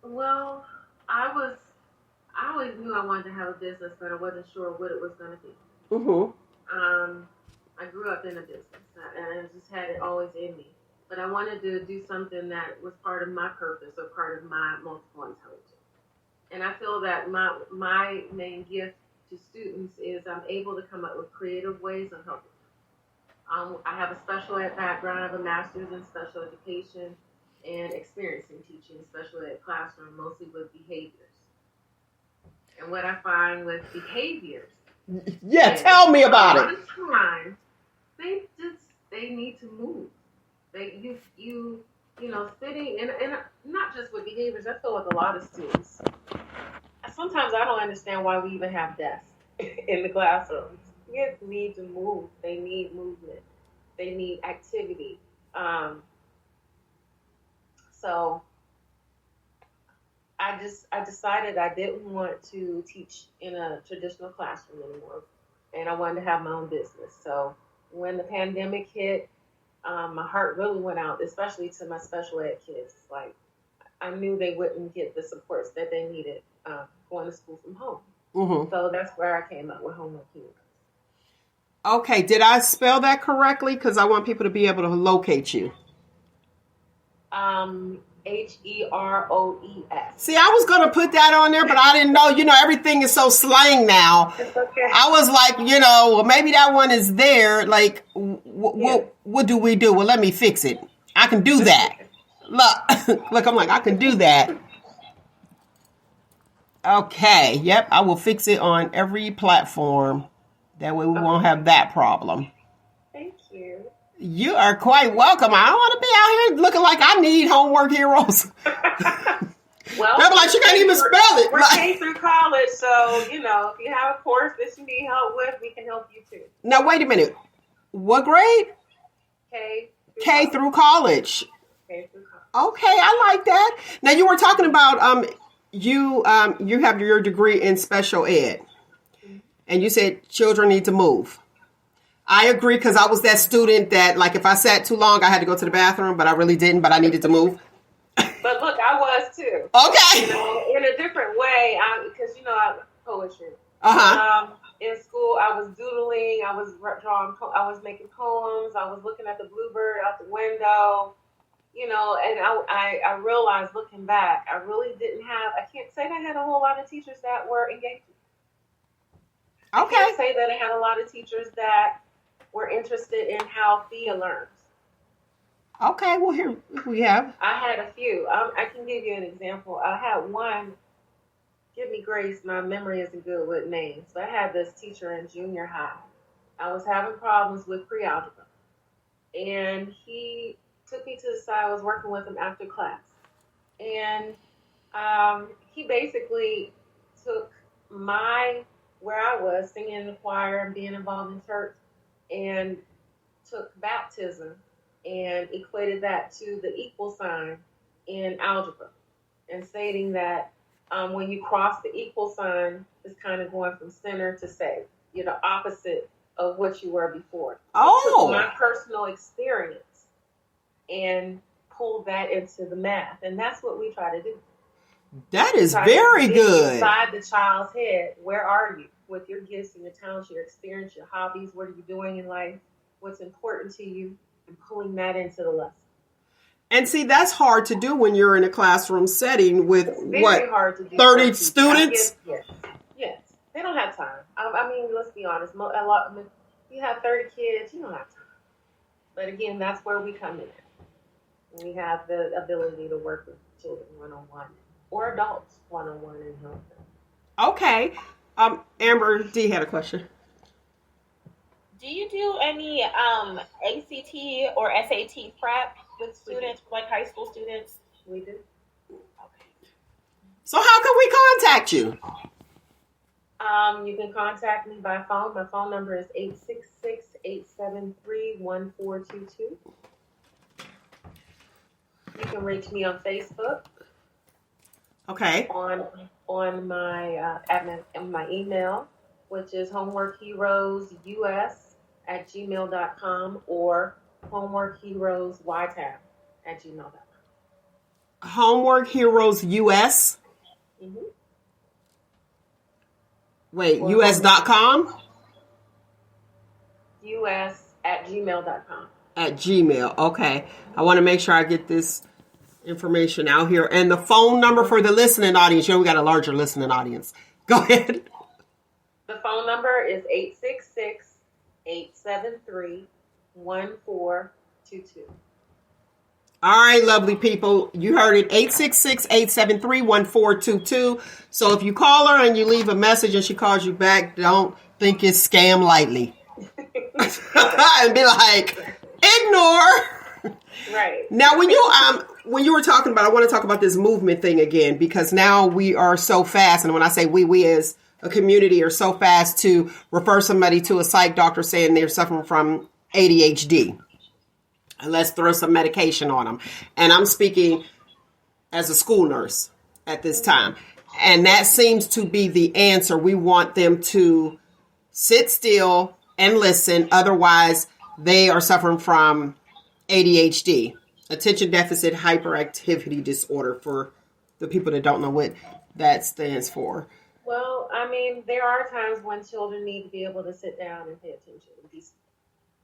Well, I always knew I wanted to have a business, but I wasn't sure what it was going to be. Mm-hmm. I grew up in a business, and I just had it always in me. But I wanted to do something that was part of my purpose or part of my multiple intelligence. And I feel that my main gift to students is I'm able to come up with creative ways of helping them. I have a special ed background. I have a master's in special education and experience in teaching special ed classroom, mostly with behaviors. And what I find with behaviors, Tell me about it. A lot of times, they need to move. Sitting and not just with behaviors. I feel with a lot of students. Sometimes I don't understand why we even have desks in the classrooms. Kids need to move. They need movement. They need activity. So I decided I didn't want to teach in a traditional classroom anymore, and I wanted to have my own business. So when the pandemic hit, my heart really went out, especially to my special ed kids. Like, I knew they wouldn't get the supports that they needed going to school from home. Mm-hmm. So that's where I came up with Homework Heroes. Okay, did I spell that correctly? Because I want people to be able to locate you. Heroes. See, I was going to put that on there, but I didn't know. Everything is so slang now. It's okay. I was like, well, maybe that one is there. Like, what do we do? Well, let me fix it. I can do that. Look, I'm like, I can do that. Okay, yep, I will fix it on every platform. That way we won't have that problem. Thank you. You are quite welcome. I don't want to be out here looking like I need Homework Heroes. Well, they're like, you can't even spell it. We're K through college, so, if you have a course that you need help with, we can help you too. Now, wait a minute. What grade? K through college. K through college. Okay, I like that. Now, you were talking about you have your degree in special ed, and you said children need to move. I agree, because I was that student that, like, if I sat too long, I had to go to the bathroom, but I really didn't, but I needed to move. But look, I was too. Okay. In a different way, because I poetry. In school, I was doodling, I was drawing, I was making poems, I was looking at the bluebird out the window, and I realized, looking back, I really didn't have. I can't say that I had a whole lot of teachers that were engaged. Okay. I can't say that I had a lot of teachers that were interested in how Thea learns. Okay, well, here we have. I had a few. I can give you an example. I had one, give me grace, my memory isn't good with names, but I had this teacher in junior high. I was having problems with pre-algebra, and he took me to the side. I was working with him after class, and he basically took where I was singing in the choir and being involved in church, and took baptism and equated that to the equal sign in algebra, and stating that When you cross the equal sign, it's kind of going from center to save. You're the opposite of what you were before. Oh. I took my personal experience and pulled that into the math. And that's what we try to do. That is very good. Inside the child's head, where are you with your gifts and your talents, your experience, your hobbies? What are you doing in life? What's important to you? And pulling that into the lesson. And see, that's hard to do when you're in a classroom setting with, what, hard to do 30 students? Yes. They don't have time. I mean, let's be honest. You have 30 kids, you don't have time. But again, that's where we come in. We have the ability to work with children one-on-one or adults one-on-one and help them. Okay. AmberDee had a question. Do you do any ACT or SAT prep with students, like high school students? We do. Okay. So how can we contact you? You can contact me by phone. My phone number is 866-873-1422. You can reach me on Facebook. Okay. On my my email, which is homeworkheroesus@gmail.com or homeworkheroesytab@gmail.com. Homework Heroes US. Mm-hmm. Wait, US.com? us@gmail.com. At Gmail. Okay. I want to make sure I get this information out here. And the phone number for the listening audience. You know, we got a larger listening audience. Go ahead. The phone number is 866-873-1422. All right, lovely people. You heard it. 866-873-1422. So if you call her and you leave a message and she calls you back, don't think it's scam lightly. And be like, ignore. Right. Now, when you were talking about, I want to talk about this movement thing again, because now we are so fast. And when I say we as a community are so fast to refer somebody to a psych doctor saying they're suffering from ADHD. And let's throw some medication on them. And I'm speaking as a school nurse at this time. And that seems to be the answer. We want them to sit still and listen. Otherwise, they are suffering from ADHD, attention deficit hyperactivity disorder, for the people that don't know what that stands for. Well, I mean, there are times when children need to be able to sit down and pay attention.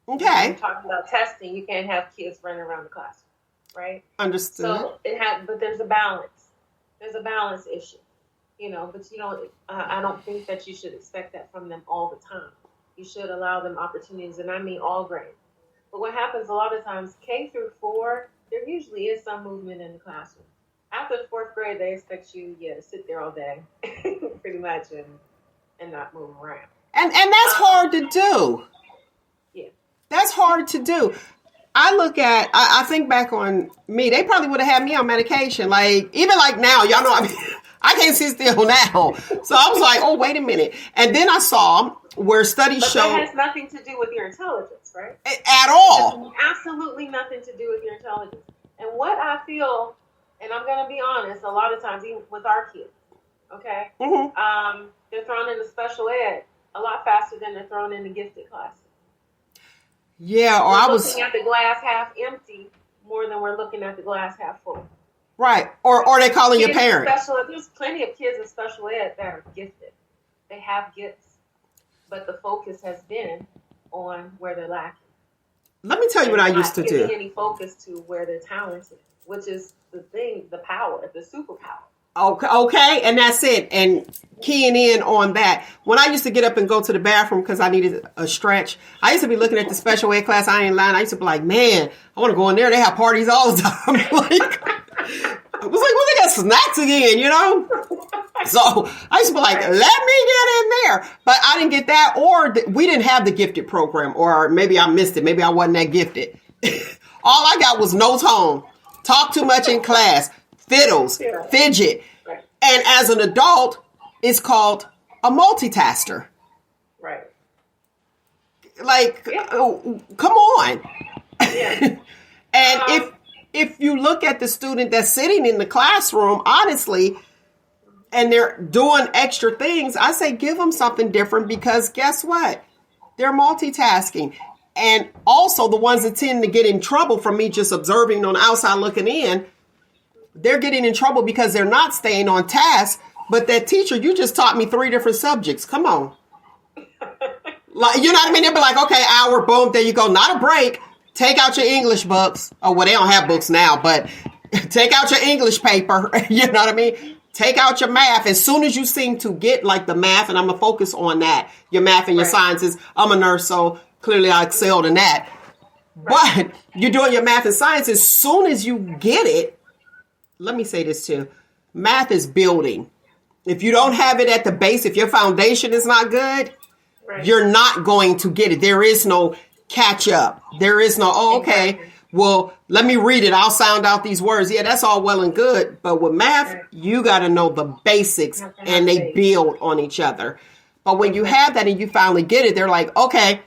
Okay. We're talking about testing. You can't have kids running around the classroom, right? Understood. So but there's a balance. There's a balance issue, But I don't think that you should expect that from them all the time. You should allow them opportunities, and I mean all grades. But what happens a lot of times, K through 4, there usually is some movement in the classroom. After the 4th grade, they expect you, to sit there all day, pretty much, and not move around. And that's hard to do. Yeah. That's hard to do. I think back on me, they probably would have had me on medication. Like, even like now, y'all know, I can't sit still now. So I was like, oh, wait a minute. And then I saw where studies show. That has nothing to do with your intelligence, right? At all. Absolutely nothing to do with your intelligence. And what I feel, and I'm going to be honest, a lot of times, even with our kids, okay? Mm-hmm. They're thrown into special ed a lot faster than they're thrown into gifted classes. Yeah, or we're looking at the glass half empty more than we're looking at the glass half full. Right. Or they calling your parents. There's plenty of kids in special ed that are gifted. They have gifts. But the focus has been on where they're lacking. Let me tell you what I used to do. Any focus to where they're talented, which is the thing, the power, the superpower. Okay, and that's it. And keying in on that. When I used to get up and go to the bathroom because I needed a stretch, I used to be looking at the special ed class. I ain't lying. I used to be like, man, I want to go in there. They have parties all the time. I was like, well, they got snacks again, So I used to be like, let me get in there. But I didn't get that, or we didn't have the gifted program, or maybe I missed it. Maybe I wasn't that gifted. All I got was no tone, talk too much in class, fiddles, fidget. Right. And as an adult, it's called a multitasker. Right. Like, come on. Yeah. And if you look at the student that's sitting in the classroom, honestly, and they're doing extra things, I say give them something different, because guess what? They're multitasking. And also the ones that tend to get in trouble from me just observing on the outside looking in, they're getting in trouble because they're not staying on task. But that teacher, you just taught me 3 different subjects. Come on. Like, you know what I mean? They'll be like, okay, hour, boom, there you go. Not a break. Take out your English books. Oh, well, they don't have books now, but take out your English paper. You know what I mean? Take out your math. As soon as you seem to get like the math, and I'm going to focus on that, your math and your sciences. I'm a nurse, so clearly I excelled in that. Right. But you're doing your math and science. As soon as you get it, let me say this too. Math is building. If you don't have it at the base, if your foundation is not good, you're not going to get it. There is no catch up. There is no, oh, okay, well, let me read it. I'll sound out these words. Yeah, that's all well and good. But with math, you got to know the basics, and they build on each other. But when you have that and you finally get it, they're like, okay,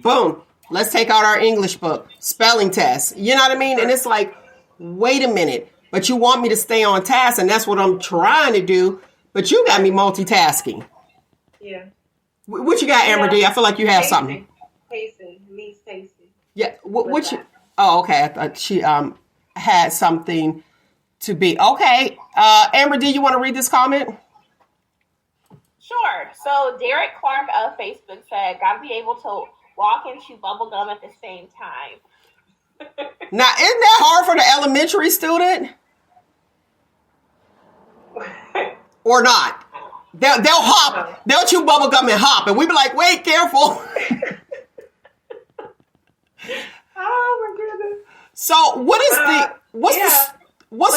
boom, let's take out our English book, spelling test. You know what I mean? And it's like, wait a minute, but you want me to stay on task, and that's what I'm trying to do. But you got me multitasking. Yeah. What you got, AmberDee? I feel like you have something. Pacing. Means pacing. Yeah. What you? Oh, okay. I thought she had something to be. Okay. AmberDee, you want to read this comment? Sure. So Derek Clark of Facebook said, "Gotta be able to walk and chew bubble gum at the same time." Now, isn't that hard for the elementary student? Or not? They'll hop. They'll chew bubble gum and hop, and we be like, "Wait, careful." Oh my goodness! So, what's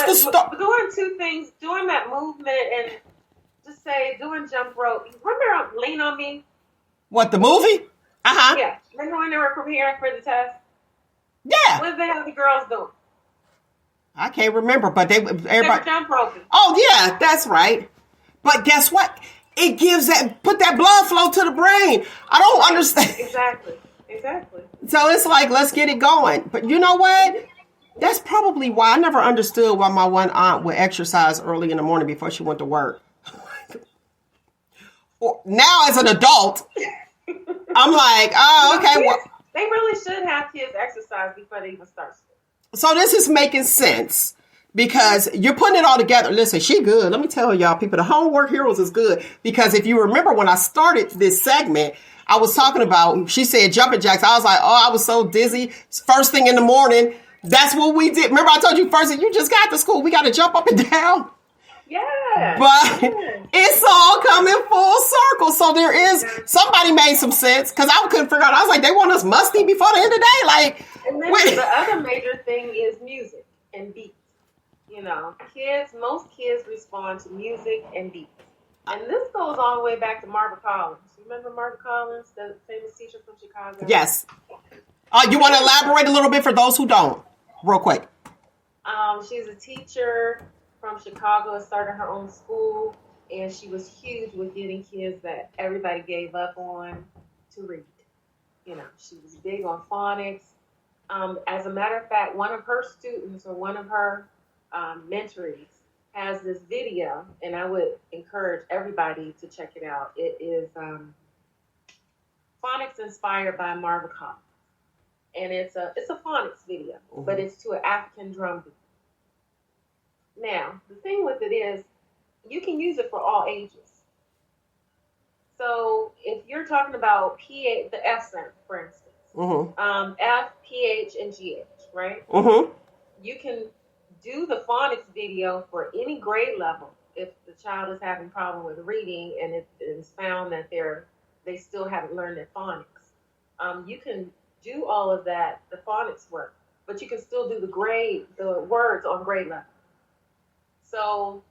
the story? Doing 2 things, doing that movement, and just say doing jump rope. Remember Lean on Me? What, the movie? Yeah. Remember when they were preparing for the test? Yeah. What did they have the girls do? I can't remember, but everybody jump roping. Oh yeah, that's right. But guess what? It gives put that blood flow to the brain. I don't understand. Exactly. So it's like, let's get it going. But you know what? That's probably why I never understood why my one aunt would exercise early in the morning before she went to work. Now as an adult, I'm like, oh, okay. Well, they really should have kids exercise before they even start school. So this is making sense. Because you're putting it all together. Listen, she good. Let me tell y'all, people, the Homework Heroes is good. Because if you remember when I started this segment, I was talking about, she said jumping jacks. I was like, oh, I was so dizzy. First thing in the morning, that's what we did. Remember I told you first, you just got to school. We got to jump up and down. Yeah. But it's all coming full circle. So there is, somebody made some sense. Because I couldn't figure out, I was like, they want us musty before the end of the day. Like, and then the other major thing is music and beats. You know, most kids respond to music and beats. And this goes all the way back to Marva Collins. You remember Marva Collins, the famous teacher from Chicago? Yes. You want to elaborate a little bit for those who don't, real quick? She's a teacher from Chicago, started her own school, and she was huge with getting kids that everybody gave up on to read. You know, she was big on phonics. As a matter of fact, one of her students, or one of her mentorees, has this video, and I would encourage everybody to check it out. It is phonics inspired by Marva Collins, and it's a phonics video, but it's to an African drum beat. Now, the thing with it is, you can use it for all ages. So if you're talking about PH, the F sound, for instance, F, PH, and GH, right? You can do the phonics video for any grade level if the child is having problem with reading and it is found that they still haven't learned their phonics. You can do all of that, the phonics work, but you can still do the words on grade level. So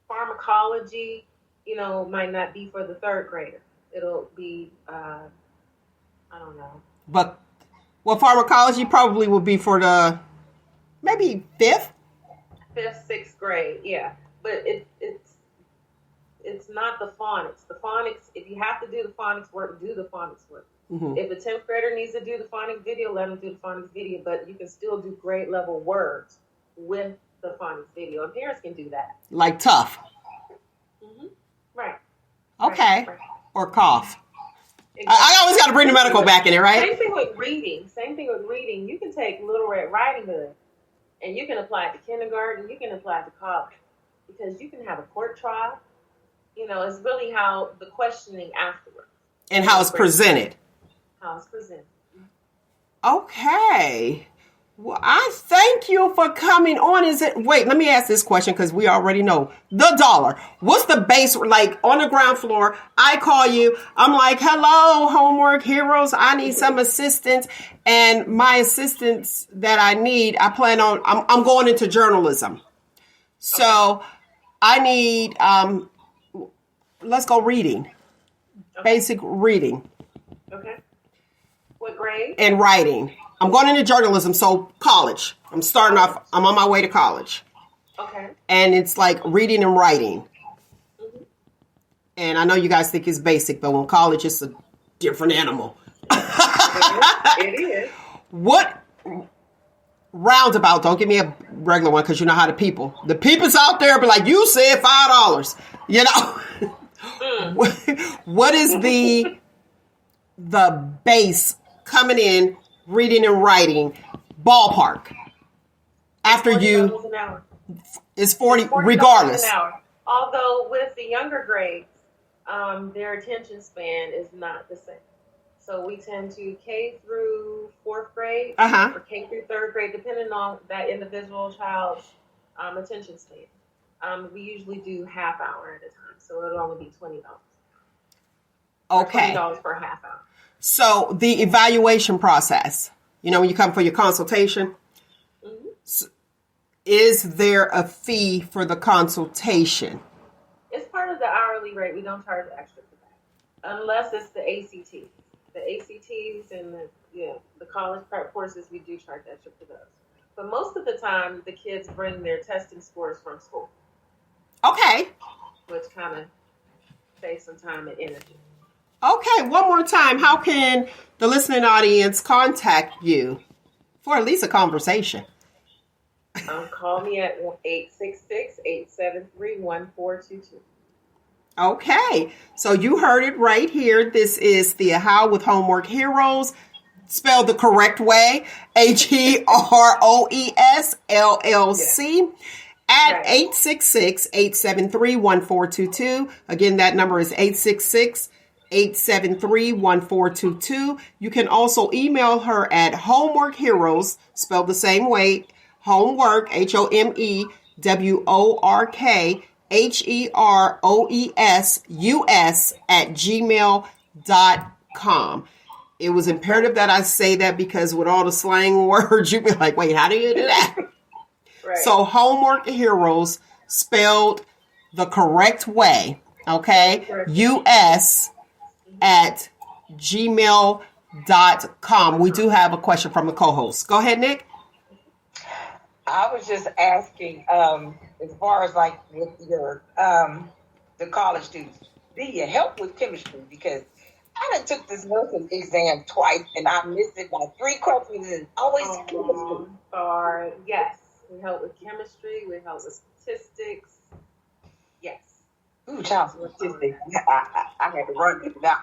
pharmacology, might not be for the 3rd grader. It'll be, I don't know. But pharmacology probably would be for the maybe 5th, 6th grade, yeah. But it's not the phonics. The phonics, if you have to do the phonics work, do the phonics work. If a 10th grader needs to do the phonics video, let them do the phonics video. But you can still do grade level words with the phonics video, and parents can do that. Like tough. Mm-hmm. Right. Okay. Right. Or cough. Exactly. I always got to bring the medical back in there, right? Same thing with reading. You can take Little Red Riding Hood and you can apply it to kindergarten. You can apply it to college because you can have a court trial. You know, it's really how the questioning afterwards. And how it's presented. How it's presented. Okay. Well, I thank you for coming on. Wait, let me ask this question because we already know. The dollar. What's the base, like on the ground floor? I call you. I'm like, hello, Homework Heroes. I need some assistance. And my assistance that I need, I plan on, I'm going into journalism. So I need, let's go reading. Okay. Basic reading. Okay. What grade? And writing. I'm going into journalism, so college. I'm starting off, I'm on my way to college. Okay. And it's like reading and writing. Mm-hmm. And I know you guys think it's basic, but when college, it's a different animal. It is. What roundabout, don't give me a regular one because you know how the people's out there be like, you said $5, you know? What is the base coming in, reading and writing, ballpark? After you, an hour. it's 40 $40 regardless. an hour. Although with the younger grades, their attention span is not the same. So we tend to K through 4th grade or K through 3rd grade, depending on that individual child's attention span. We usually do half hour at a time, so it'll only be $20. Okay. $20 per half hour. So the evaluation process, you know, when you come for your consultation, is there a fee for the consultation? It's part of the hourly rate. We don't charge extra for that, unless it's the ACT. The ACTs and the college prep courses, we do charge extra for those. But most of the time, the kids bring their testing scores from school. Okay. Which kind of saves some time and energy. Okay, one more time. How can the listening audience contact you for at least a conversation? Call me at 866-873-1422. Okay, so you heard it right here. This is Thea Howell with Homework Heroes, spelled the correct way, HEROES LLC, at 866-873-1422. Again, that number is 866-873-1422. You can also email her at homeworkheroes, spelled the same way, homework, HOMEWORK, HEROESUS at gmail.com. It was imperative that I say that because with all the slang words, you'd be like, wait, how do you do that? Right. So Homework Heroes spelled the correct way, okay? US at gmail.com. We do have a question from the co-host. Go ahead, Nick. I was just asking, as far as like with your the college students, do you help with chemistry? Because I done took this nursing exam twice and I missed it by 3 questions and always chemistry. Yes, we help with chemistry. We help with statistics. Yes. Ooh, child statistics. I had to run it now.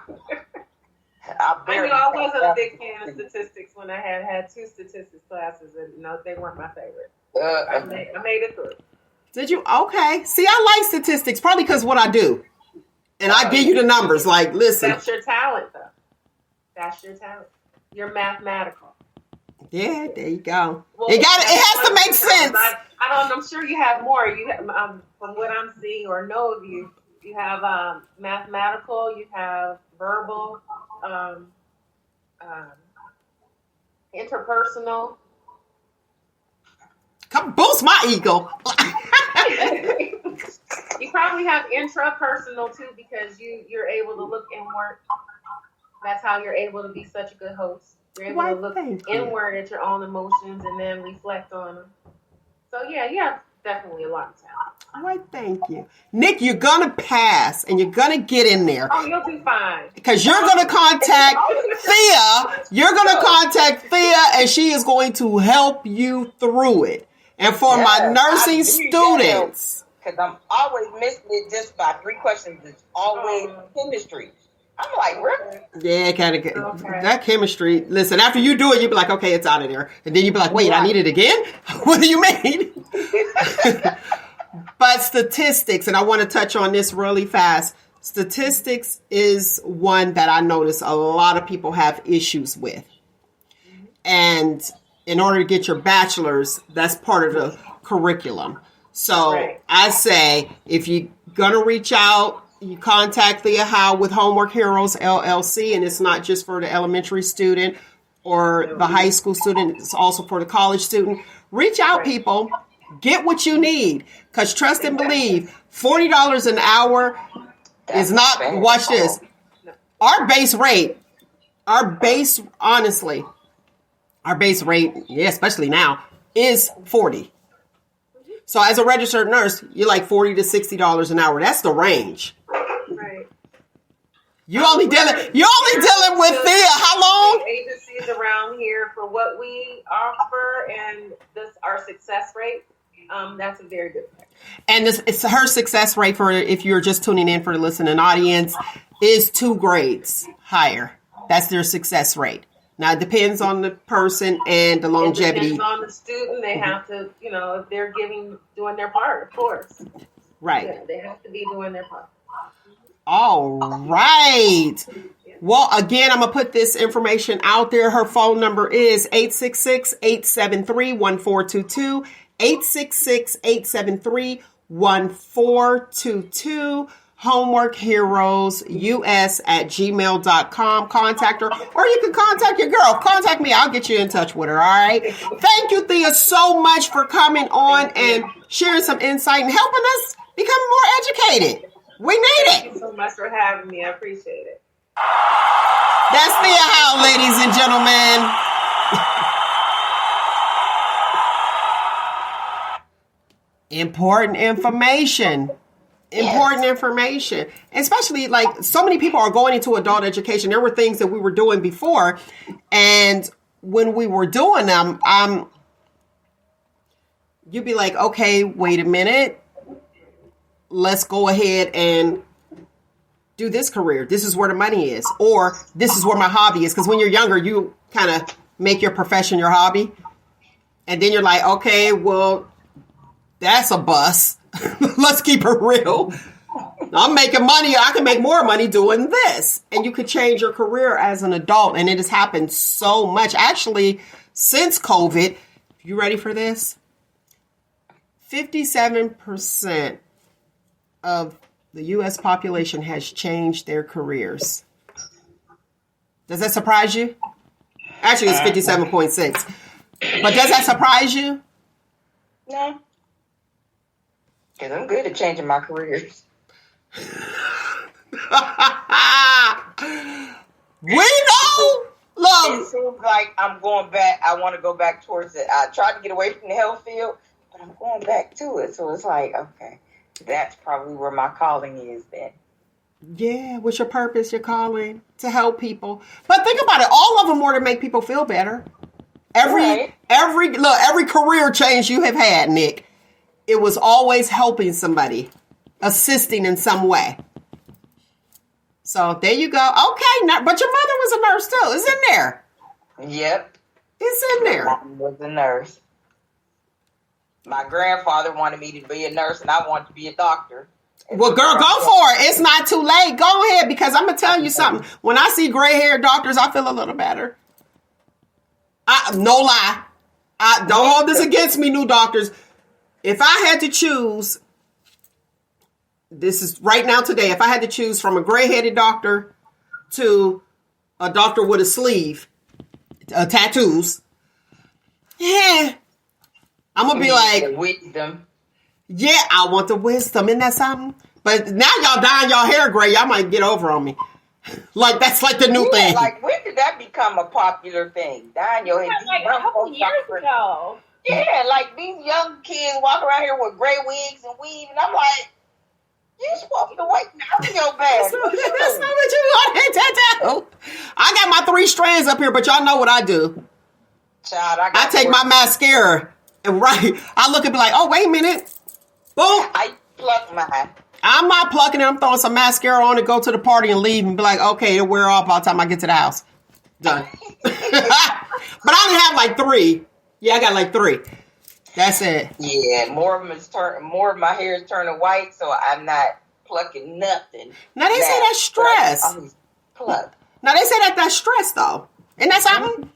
I knew I wasn't a big fan of statistics when I had 2 statistics classes, and no, they weren't my favorite. I made it through. Did you? Okay. See, I like statistics, probably because what I do. And I give you the numbers, like, listen. That's your talent, though. That's your talent. You're mathematical. Yeah, there you go. Well, it has to make sense. I'm sure you have more. You have, from what I'm seeing or know of you, you have mathematical, you have verbal, interpersonal. Come boost my ego. You probably have intrapersonal too, because you're able to look inward. That's how you're able to be such a good host. You're able to look inward at your own emotions and then reflect on them. So yeah, definitely a lot of talent. Why, thank you. Nick, you're going to pass and you're going to get in there. Oh, you'll do fine. Because you're going to contact Thea. You're going to contact Thea and she is going to help you through it. And for my nursing students. Because I'm always missing it just by 3 questions. It's always chemistry. I'm like, really? Yeah, kind of. That chemistry. Listen, after you do it, you be like, okay, it's out of there. And then you be like, wait, I need it again? What do you mean? But statistics, and I want to touch on this really fast. Statistics is one that I notice a lot of people have issues with. And in order to get your bachelor's, that's part of the curriculum. So I say, if you're going to reach out, you contact Thea Howell with Homework Heroes LLC, and it's not just for the elementary student or the high school student. It's also for the college student. Reach out, people. Get what you need. Because trust and believe, $40 an hour is not, watch this, our base rate, honestly, our base rate, yeah, especially now, is $40. So as a registered nurse, you're like $40 to $60 an hour. That's the range. Right. You only dealing with Thea. How long? Agencies around here for what we offer and our success rate. That's a very good thing. And it's her success rate for, if you're just tuning in for the listening audience, is 2 grades higher. That's their success rate. Now, it depends on the person and the longevity. It depends on the student. They have to, if they're doing their part, of course. Right. Yeah, they have to be doing their part. All right. Well, again, I'm going to put this information out there. Her phone number is 866-873-1422. 866-873-1422. homeworkheroesus@gmail.com. Contact her, or you can contact your girl. Contact me. I'll get you in touch with her. All right. Thank you, Thea, so much for coming on and sharing some insight and helping us become more educated. We need it. Thank you so much for having me. I appreciate it. That's Thea Howell, ladies and gentlemen. Important information. Important information. Especially, like, so many people are going into adult education. There were things that we were doing before, and when we were doing them, you'd be like, okay, wait a minute. Let's go ahead and do this career. This is where the money is. Or this is where my hobby is. Because when you're younger, you kind of make your profession your hobby. And then you're like, okay, well, that's a bust. Let's keep it real. I'm making money. I can make more money doing this. And you could change your career as an adult. And it has happened so much. Actually, since COVID, you ready for this? 57% of the U.S. population has changed their careers. Does that surprise you? Actually, it's 57.6. But does that surprise you? No. Because I'm good at changing my careers. We know. Look. It seems like I'm going back. I want to go back towards it. I tried to get away from the health field, but I'm going back to it. So it's like, okay, that's probably where my calling is then. Yeah, what's your purpose, your calling? To help people. But think about it. All of them were to make people feel better. Every career change you have had, Nick, it was always helping somebody, assisting in some way. So there you go. Okay, but your mother was a nurse too. It's in there. Yep. It's in there. My mom was a nurse. My grandfather wanted me to be a nurse, and I wanted to be a doctor. Well, girl, go for it. It's not too late. Go ahead, because I'm going to tell you something. When I see gray-haired doctors, I feel a little better. No lie. Don't hold this against me, new doctors. If I had to choose, this is right now today, if I had to choose from a gray-headed doctor to a doctor with a sleeve, tattoos, yeah, I'm going to be like, wisdom. Yeah, I want the wisdom. Isn't that something? But now y'all dyeing y'all hair gray. Y'all might get over on me. Like, that's like the new thing. Like, when did that become a popular thing? Dyeing your hair. Like a couple years ago. Yeah, like these young kids walk around here with gray wigs and weave, and I'm like, you're supposed to wait out your bed. That's not what you want to tattoo. I got my 3 strands up here, but y'all know what I do. Child, I take my mascara And right, I look and be like, oh, wait a minute. Boom. I pluck mine. I'm not plucking it. I'm throwing some mascara on to go to the party and leave and be like, okay, it'll wear off by the time I get to the house. Done. But I only have like 3. Yeah, I got like 3. That's it. Yeah, more of my hair is turning white, so I'm not plucking nothing. Now they say that's stress. Pluck. Now they say that's stress though. Isn't that something?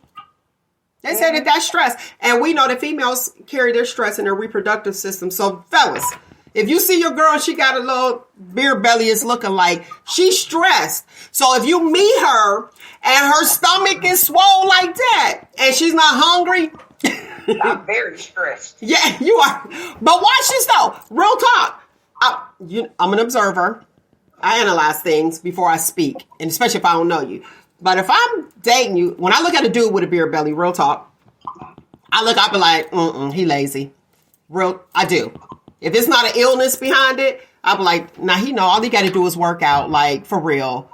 They say that's stress. And we know that females carry their stress in their reproductive system. So fellas, if you see your girl and she got a little beer belly, it's looking like she's stressed. So if you meet her and her stomach is swole like that and she's not hungry, I'm very stressed. yeah, you are. But watch this though. Real talk. I'm an observer. I analyze things before I speak, and especially if I don't know you. But if I'm dating you, when I look at a dude with a beer belly, real talk, I be like, he lazy. I do. If it's not an illness behind it, I'll be like, nah, he know all he got to do is work out, like, for real.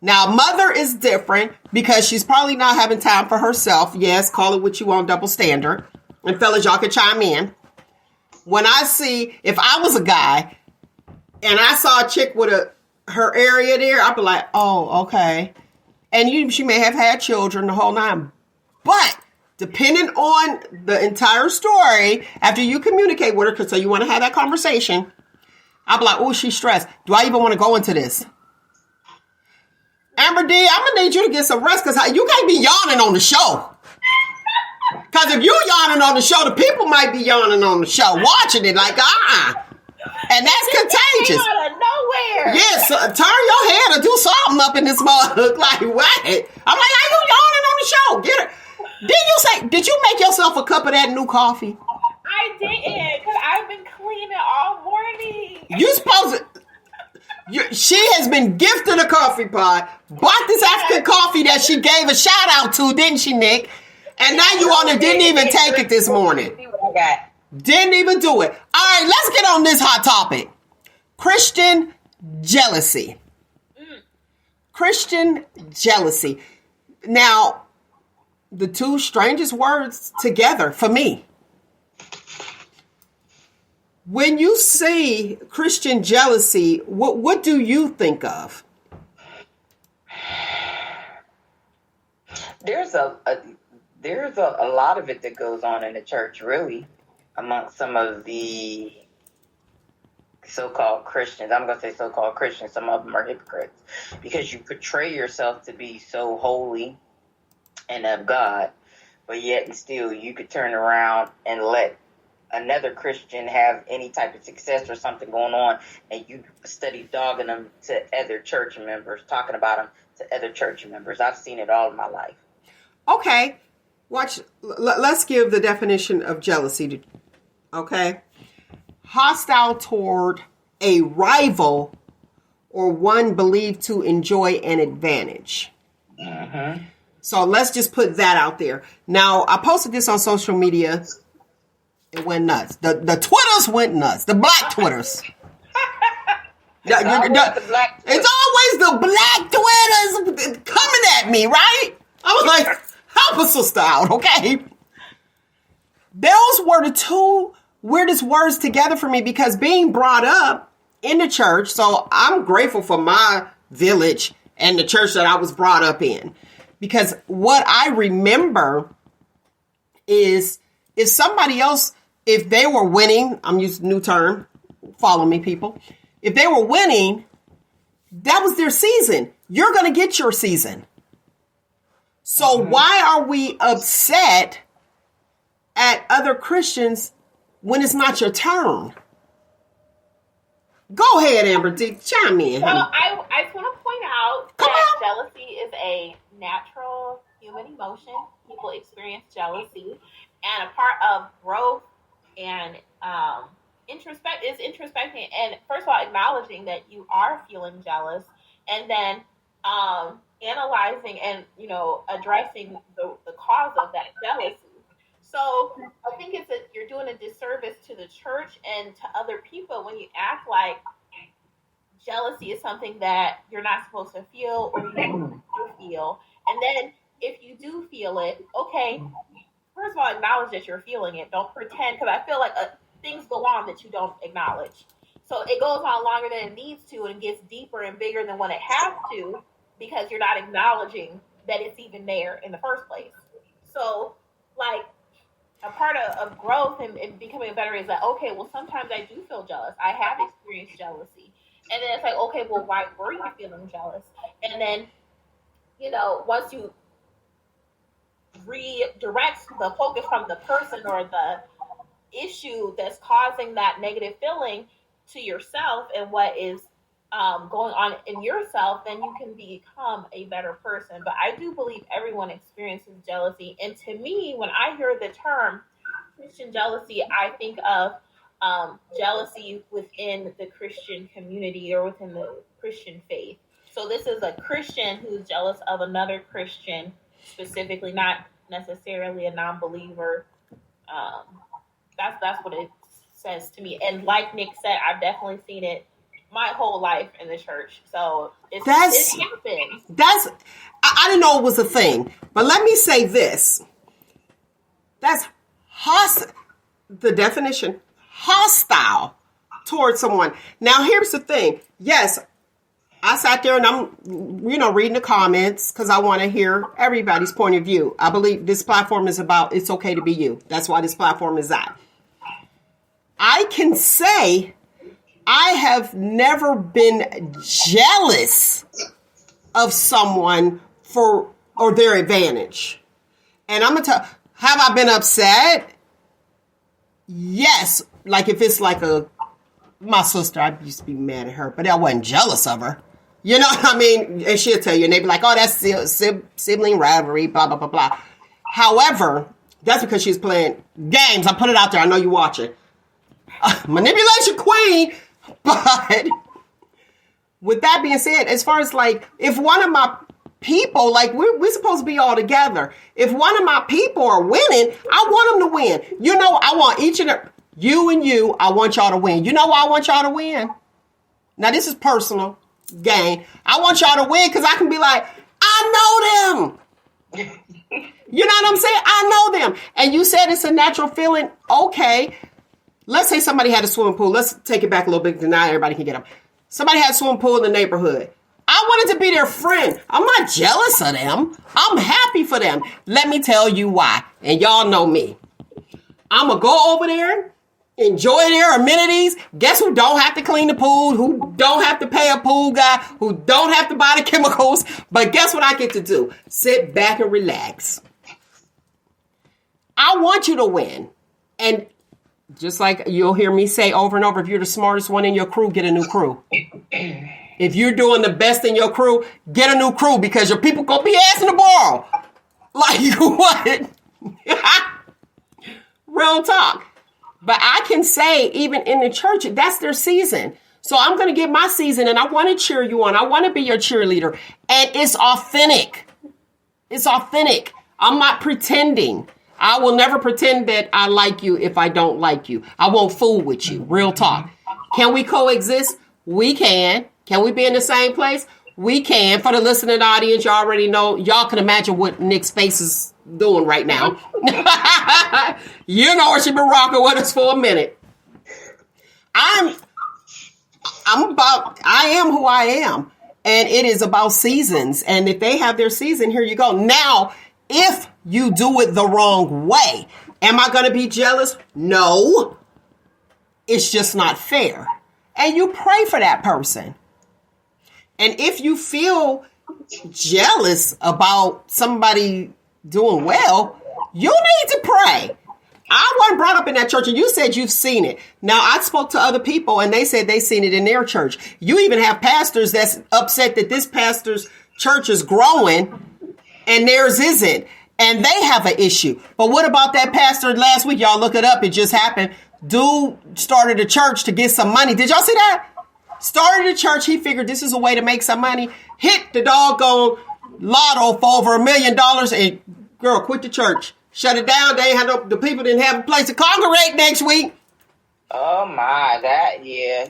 Now, mother is different because she's probably not having time for herself. Yes, call it what you want, double standard. And fellas, y'all can chime in. When I see, if I was a guy and I saw a chick with her area there, I'd be like, oh, okay. And she may have had children the whole nine. But depending on the entire story, after you communicate with her, because so you want to have that conversation, I'll be like, oh, she's stressed. Do I even want to go into this? AmberDee, I'm going to need you to get some rest because you can't be yawning on the show. Because if you yawning on the show, the people might be yawning on the show, watching it like, And that's contagious. Out of nowhere. Yes, turn your head or do something up in this mug. Like, what? I'm like, are you yawning on the show? Get her. Did you make yourself a cup of that new coffee? I didn't, because I've been cleaning all morning. You supposed to. She has been gifted a coffee pot, bought this African coffee that she gave a shout out to, didn't she, Nick? And now you on it, didn't even take it this morning. See what I got. Didn't even do it. All right, let's get on this hot topic. Christian jealousy. Christian jealousy. Now, the two strangest words together for me. When you see Christian jealousy, what do you think of? There's a lot of it that goes on in the church, really, amongst some of the so-called Christians. I'm going to say so-called Christians. Some of them are hypocrites because you portray yourself to be so holy and of God, but yet and still you could turn around and let another Christian have any type of success or something going on, and you study dogging them to other church members, talking about them to other church members. I've seen it all in my life. Okay. Watch. Let's give the definition of jealousy. Okay. Hostile toward a rival or one believed to enjoy an advantage. Mm-hmm. So let's just put that out there. Now, I posted this on social media. It went nuts. The Twitters went nuts. The black Twitters. It's always the black Twitters coming at me, right? I was like, help a sister out, okay? Those were the two weirdest words together for me because being brought up in the church, so I'm grateful for my village and the church that I was brought up in. Because what I remember is if somebody else, if they were winning, I'm using a new term, follow me people. If they were winning, that was their season. You're going to get your season. So why are we upset at other Christians when it's not your turn? Go ahead, AmberDee, chime in. Well, I just want to point out that jealousy is a natural human emotion. People experience jealousy, and a part of growth and introspecting, and first of all, acknowledging that you are feeling jealous, and then analyzing and addressing the cause of that jealousy. So I think you're doing a disservice to the church and to other people when you act like jealousy is something that you're not supposed to feel or you don't feel. And then if you do feel it, okay, first of all, acknowledge that you're feeling it. Don't pretend, because I feel like things go on that you don't acknowledge. So it goes on longer than it needs to, and gets deeper and bigger than what it has to, because you're not acknowledging that it's even there in the first place. So, like, a part of growth and becoming better is that, okay, well, sometimes I do feel jealous. I have experienced jealousy. And then it's like, okay, well, why were you feeling jealous? And then, you know, once you redirect the focus from the person or the issue that's causing that negative feeling to yourself and what is going on in yourself, then you can become a better person. But I do believe everyone experiences jealousy. And to me, when I hear the term Christian jealousy, I think of jealousy within the Christian community or within the Christian faith. So this is a Christian who's jealous of another Christian, specifically, not necessarily a non-believer. That's what it says to me. And like Nick said, I've definitely seen it my whole life in the church. So it happens. I didn't know it was a thing. But let me say this. That's the definition, hostile towards someone. Now, here's the thing. Yes, I sat there and I'm, reading the comments because I want to hear everybody's point of view. I believe this platform is about it's okay to be you. That's why this platform is that. I can say I have never been jealous of someone or their advantage. And I'm going to tell, have I been upset? Yes. Like if it's like my sister, I used to be mad at her, but I wasn't jealous of her. You know what I mean? And she'll tell you, and they'd be like, oh, that's sibling rivalry, blah, blah, blah, blah. However, that's because she's playing games. I put it out there. I know you watch it. Manipulation queen. But with that being said, as far as like, if one of my people, like we're supposed to be all together. If one of my people are winning, I want them to win. I want each and every, you and you, I want y'all to win. You know why I want y'all to win? Now, this is personal gain. I want y'all to win because I can be like, I know them. You know what I'm saying? I know them. And you said it's a natural feeling. Okay. Let's say somebody had a swimming pool. Let's take it back a little bit because now everybody can get them. Somebody had a swimming pool in the neighborhood. I wanted to be their friend. I'm not jealous of them. I'm happy for them. Let me tell you why. And y'all know me. I'm going to go over there, enjoy their amenities. Guess who don't have to clean the pool? Who don't have to pay a pool guy? Who don't have to buy the chemicals? But guess what I get to do? Sit back and relax. I want you to win. And just like you'll hear me say over and over, if you're the smartest one in your crew, get a new crew. If you're doing the best in your crew, get a new crew because your people gonna be asking to borrow. Like what? Real talk. But I can say, even in the church, that's their season. So I'm going to get my season and I want to cheer you on. I want to be your cheerleader. And it's authentic. It's authentic. I'm not pretending. I will never pretend that I like you if I don't like you. I won't fool with you. Real talk. Can we coexist? We can. Can we be in the same place? We can. For the listening audience, you already know. Y'all can imagine what Nick's face is doing right now. You know she been rocking with us for a minute. I am who I am. And it is about seasons. And if they have their season, here you go. Now, if you do it the wrong way, am I going to be jealous? No. It's just not fair. And you pray for that person. And if you feel jealous about somebody doing well, you need to pray. I wasn't brought up in that church, and you said you've seen it. Now, I spoke to other people, and they said they've seen it in their church. You even have pastors that's upset that this pastor's church is growing, and theirs isn't. And they have an issue. But what about that pastor last week? Y'all look it up. It just happened. Dude started a church to get some money. Did y'all see that? Started a church. He figured this is a way to make some money. Hit the doggone lotto for over $1 million. And girl, quit the church. Shut it down. They had the people didn't have a place to congregate next week. Oh my, yeah.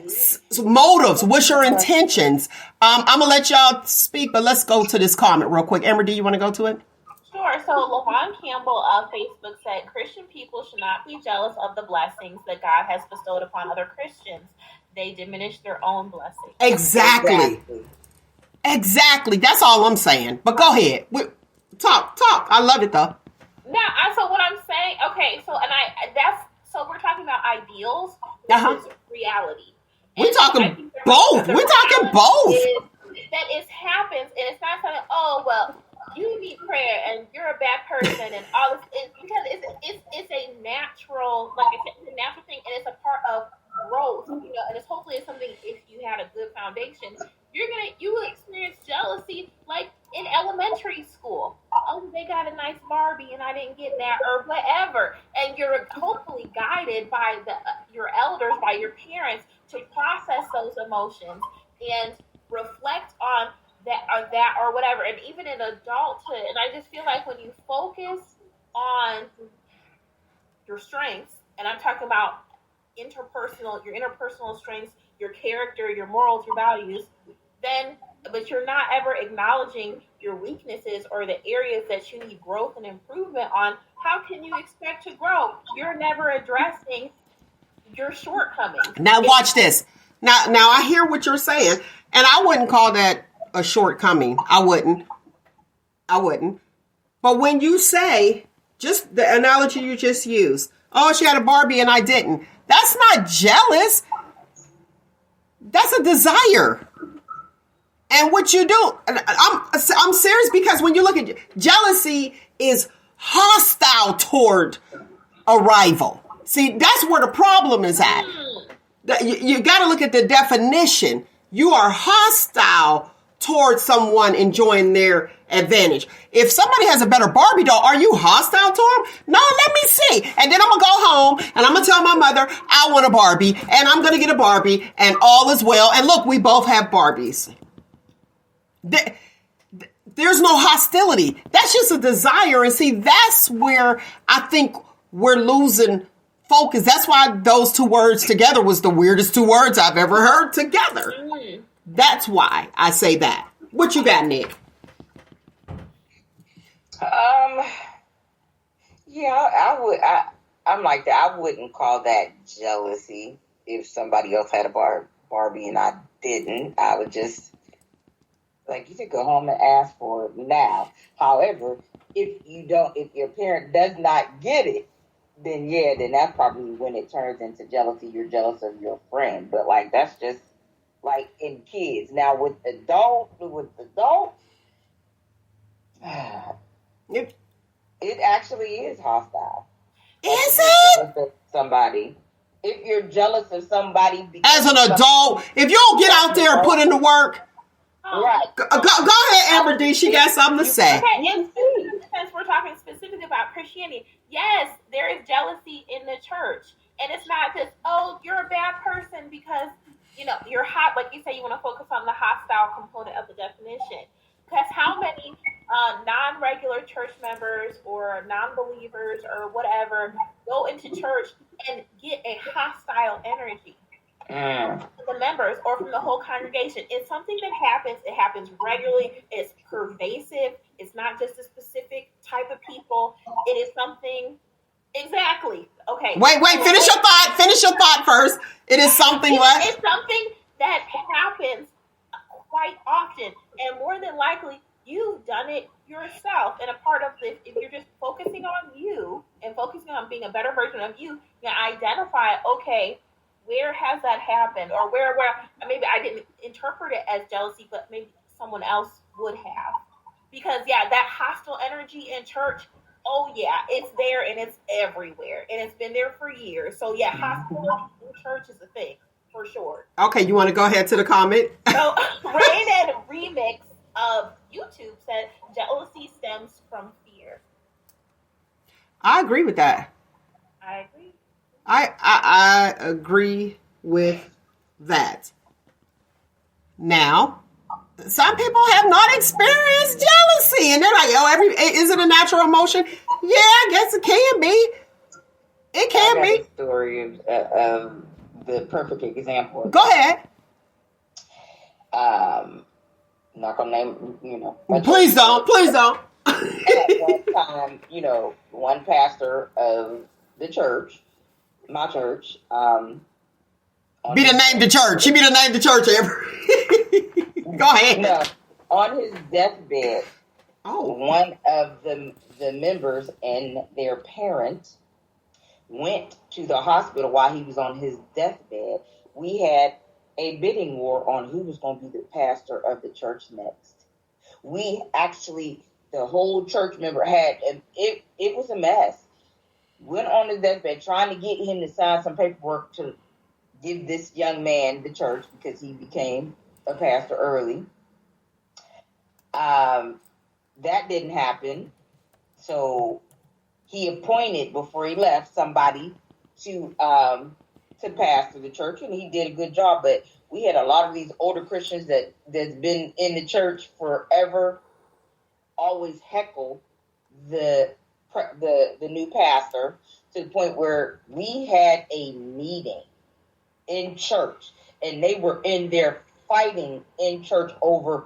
So motives. What's your intentions? I'm gonna let y'all speak, but let's go to this comment real quick. AmberDee, you want to go to it? Sure. Sure. So LaVon Campbell of Facebook said Christian people should not be jealous of the blessings that God has bestowed upon other Christians. They diminish their own blessings. Exactly. That's all I'm saying. But go ahead. Talk. I love it though. Now, so what I'm saying, okay, so we're talking about ideals versus reality. We're talking both. We're talking both. That it happens, and it's not something. Oh well, you need prayer, and you're a bad person, and all this. Because it's a natural, like it's a natural thing, and it's a part of growth. And it's hopefully it's something. If you had a good foundation, you will experience jealousy, like in elementary school. Oh, they got a nice Barbie, and I didn't get that, or whatever. And you're hopefully guided by your elders, by your parents, to process those emotions and reflect on that or whatever. And even in adulthood, and I just feel like when you focus on your strengths, and I'm talking about your interpersonal strengths, your character, your morals, your values, but you're not ever acknowledging your weaknesses or the areas that you need growth and improvement on, how can you expect to grow? You're never addressing your shortcomings. Now watch this. Now I hear what you're saying, and I wouldn't call that a shortcoming. I wouldn't. But when you say, just the analogy you just used, oh, she had a Barbie and I didn't. That's not jealous. That's a desire. And what you do, I'm serious, because when you look at jealousy is hostile toward a rival. See, that's where the problem is at. You got to look at the definition. You are hostile towards someone enjoying their advantage. If somebody has a better Barbie doll, are you hostile to them? No, let me see. And then I'm going to go home and I'm going to tell my mother, I want a Barbie, and I'm going to get a Barbie, and all is well. And look, we both have Barbies. There's no hostility. That's just a desire. And see, that's where I think we're losing focus. That's why those two words together was the weirdest two words I've ever heard together. That's why I say that. What you got, Nick? Yeah, I'm like that. I wouldn't call that jealousy if somebody else had a Barbie and I didn't. I would just, like you said, go home and ask for it now. However, if your parent does not get it, then that's probably when it turns into jealousy. You're jealous of your friend. But like, that's just like in kids. Now with adults, it actually is hostile. Is it? If you're jealous of somebody as an adult, if you don't get out there and put in the work, right? Go ahead, AmberDee. She got something to say. Okay, since we're talking specifically about Christianity, yes, there is jealousy in the church, and it's not just, oh, you're a bad person because you're hot. Like you say, you want to focus on the hostile component of the definition. Because how many non-regular church members or non-believers or whatever go into church and get a hostile energy from the members or from the whole congregation? It's something that happens. It happens regularly. It's pervasive. It's not just a specific type of people. It is something. Exactly. Okay. Wait. Finish your thought. Finish your thought first. It is something what? It's something that happens quite often, and more than likely, you've done it yourself. And a part of this, if you're just focusing on you and focusing on being a better version of you, you identify, okay, where has that happened, or where maybe I didn't interpret it as jealousy, but maybe someone else would have. Because that hostile energy in church, oh yeah, it's there and it's everywhere, and it's been there for years. So hostility in church is a thing for sure. Okay, you want to go ahead to the comment? So Rated Remix of YouTube said jealousy stems from fear. I agree with that. I agree. I agree with that. Now, some people have not experienced jealousy, and they're like, is it a natural emotion? Yeah, I guess it can be. It can be. A story of the perfect example. Go ahead. Not gonna name, Please don't. at one time, one pastor of the church, my church, be the name of the church. She be the name of the church, Amber. Go ahead. No, on his deathbed, Oh. one of the members and their parent went to the hospital while he was on his deathbed. We had a bidding war on who was going to be the pastor of the church next. We actually, the whole church member it was a mess. Went on his deathbed trying to get him to sign some paperwork to give this young man the church because he became a pastor early. That didn't happen. So he appointed, before he left, somebody to pastor the church, and he did a good job. But we had a lot of these older Christians that's been in the church forever, always heckle the new pastor, to the point where we had a meeting in church, and they were in there fighting in church over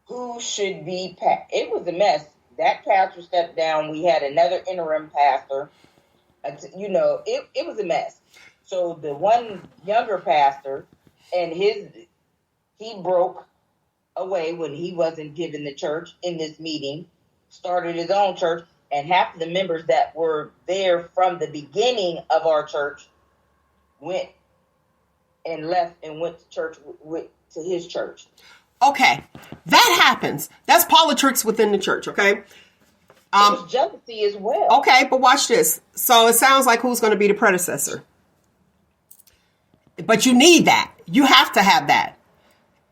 who should be It was a mess. That pastor stepped down. We had another interim pastor. It was a mess. So the one younger pastor, and he broke away when he wasn't given the church in this meeting, started his own church, and half of the members that were there from the beginning of our church went and left and went to church to his church. Okay, that happens. That's politics within the church, okay? There's jealousy as well. Okay, but watch this. So it sounds like who's going to be the predecessor. But you need that. You have to have that.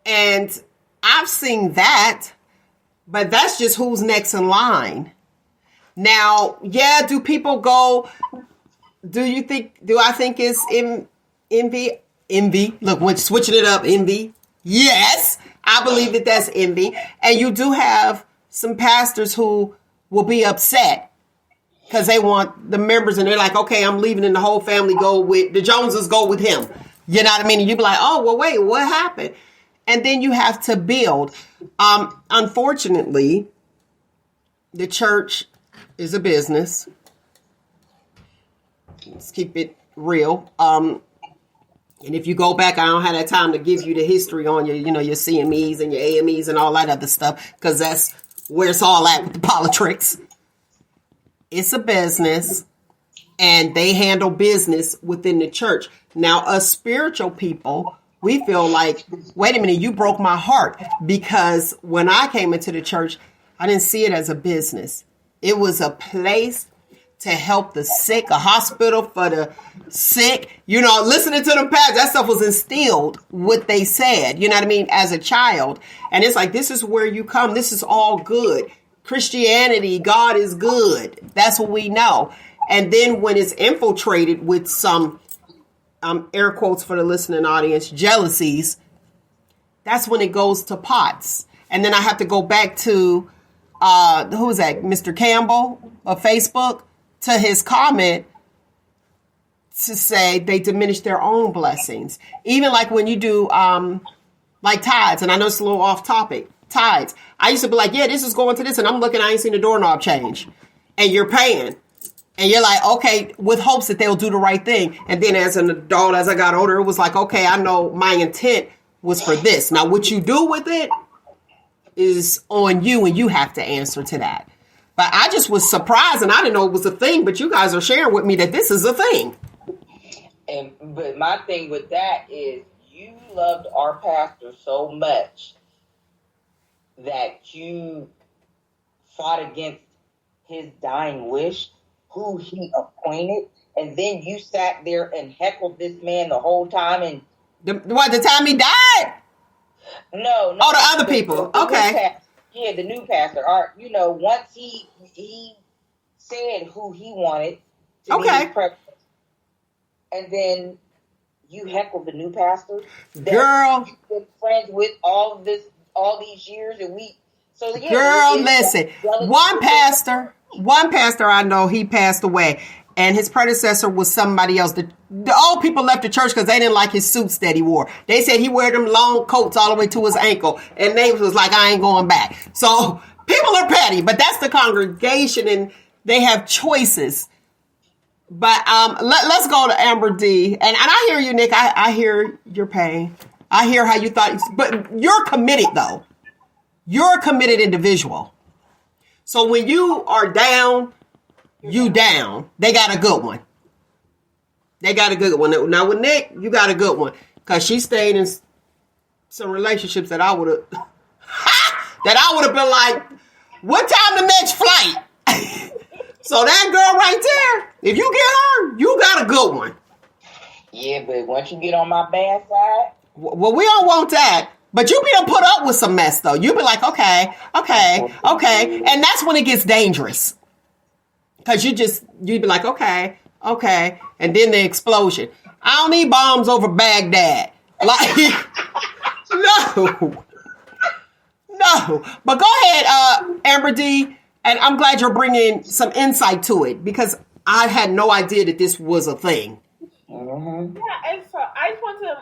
And I've seen that, but that's just who's next in line. Now, yeah, do people go, do I think it's envy? Envy. Look, we're switching it up, envy. Yes, I believe that that's envy. And you do have some pastors who will be upset because they want the members, and they're like, okay, I'm leaving, and the whole family the Joneses go with him. You know what I mean? And you be like, oh, well, wait, what happened? And then you have to build. Unfortunately, the church is a business. Let's keep it real. And if you go back, I don't have that time to give you the history on your CMEs and your AMEs and all that other stuff, because that's where it's all at with the politics. It's a business, and they handle business within the church. Now, us spiritual people, we feel like, wait a minute, you broke my heart, because when I came into the church, I didn't see it as a business. It was a place to help the sick, a hospital for the sick. Listening to them pastors, that stuff was instilled, what they said, you know what I mean, as a child. And it's like, this is where you come. This is all good. Christianity, God is good. That's what we know. And then when it's infiltrated with some, air quotes for the listening audience, jealousies, that's when it goes to pots. And then I have to go back to, who is that? Mr. Campbell of Facebook, to his comment to say they diminish their own blessings. Even like when you do, like tithes, and I know it's a little off topic, tithes. I used to be like, yeah, this is going to this, and I'm looking, I ain't seen the doorknob change. And you're paying. And you're like, okay, with hopes that they'll do the right thing. And then as an adult, as I got older, it was like, okay, I know my intent was for this. Now, what you do with it is on you, and you have to answer to that. But I just was surprised, and I didn't know it was a thing, but you guys are sharing with me that this is a thing. But my thing with that is, you loved our pastor so much that you fought against his dying wish, who he appointed, and then you sat there and heckled this man the whole time. And the time he died? No. Oh, the other people. Okay. The new pastor. Once he said who he wanted to be his president, and then you heckled the new pastor. Girl, you've been friends with all these years, and we. So yeah. Girl, listen. One pastor I know, he passed away, and his predecessor was somebody else. The old people left the church because they didn't like his suits that he wore. They said he wore them long coats all the way to his ankle, and they was like, I ain't going back. So People are petty, but that's the congregation, and they have choices. But let's go to AmberDee. And I hear you, Nick. I hear your pain. I hear how you thought. But you're committed, though. You're a committed individual. So when you are down, you down. They got a good one. They got a good one. Now with Nick, you got a good one. Because she stayed in some relationships that I would have... been like, what time the next flight? So that girl right there, if you get her, you got a good one. Yeah, but once you get on my bad side... Well, we don't want that. But you be done put up with some mess, though. You be like, okay. And that's when it gets dangerous. Because you'd be like, okay. And then the explosion. I don't need bombs over Baghdad. Like, no. But go ahead, AmberDee. And I'm glad you're bringing some insight to it. Because I had no idea that this was a thing. Mm-hmm. Yeah, and so I just want to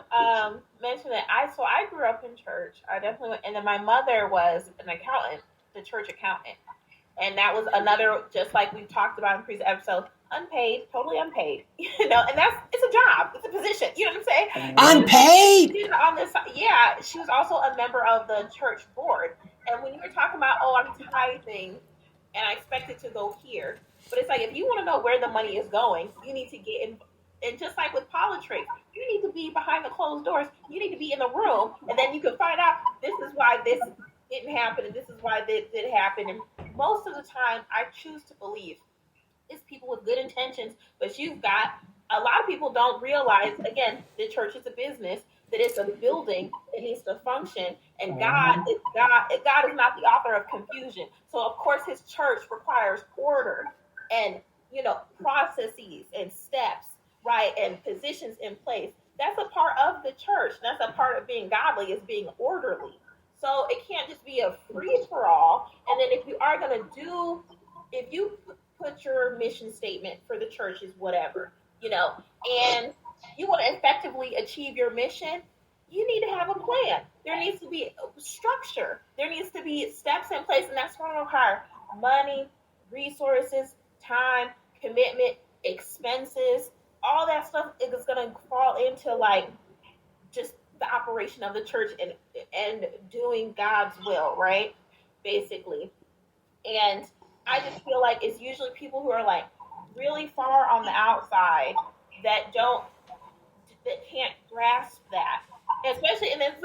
mention that I grew up in church. I definitely went, and then my mother was an accountant, the church accountant, and that was another, just like we talked about in previous episodes, unpaid, totally unpaid, and it's a job, it's a position, you know what I'm saying? Unpaid. On this, yeah, she was also a member of the church board, and when you were talking about, I'm tithing, and I expect it to go here, but it's like if you want to know where the money is going, you need to get in. And just like with politics, you need to be behind the closed doors. You need to be in the room, and then you can find out this is why this didn't happen, and this is why this did happen. And most of the time, I choose to believe it's people with good intentions, but you've got a lot of people don't realize. Again, the church is a business, that it's a building that needs to function, and God is not the author of confusion. So of course, His church requires order and processes and steps. Right, and positions in place. That's a part of the church. That's a part of being godly, is being orderly. So it can't just be a free-for-all. And then if you put your mission statement for the church is whatever, and you want to effectively achieve your mission, you need to have a plan. There needs to be structure. There needs to be steps in place, and that's going to require money, resources, time, commitment, expenses. All that stuff is going to fall into like just the operation of the church and doing God's will, right? Basically. And I just feel like it's usually people who are like really far on the outside that can't grasp that. Especially, and then it's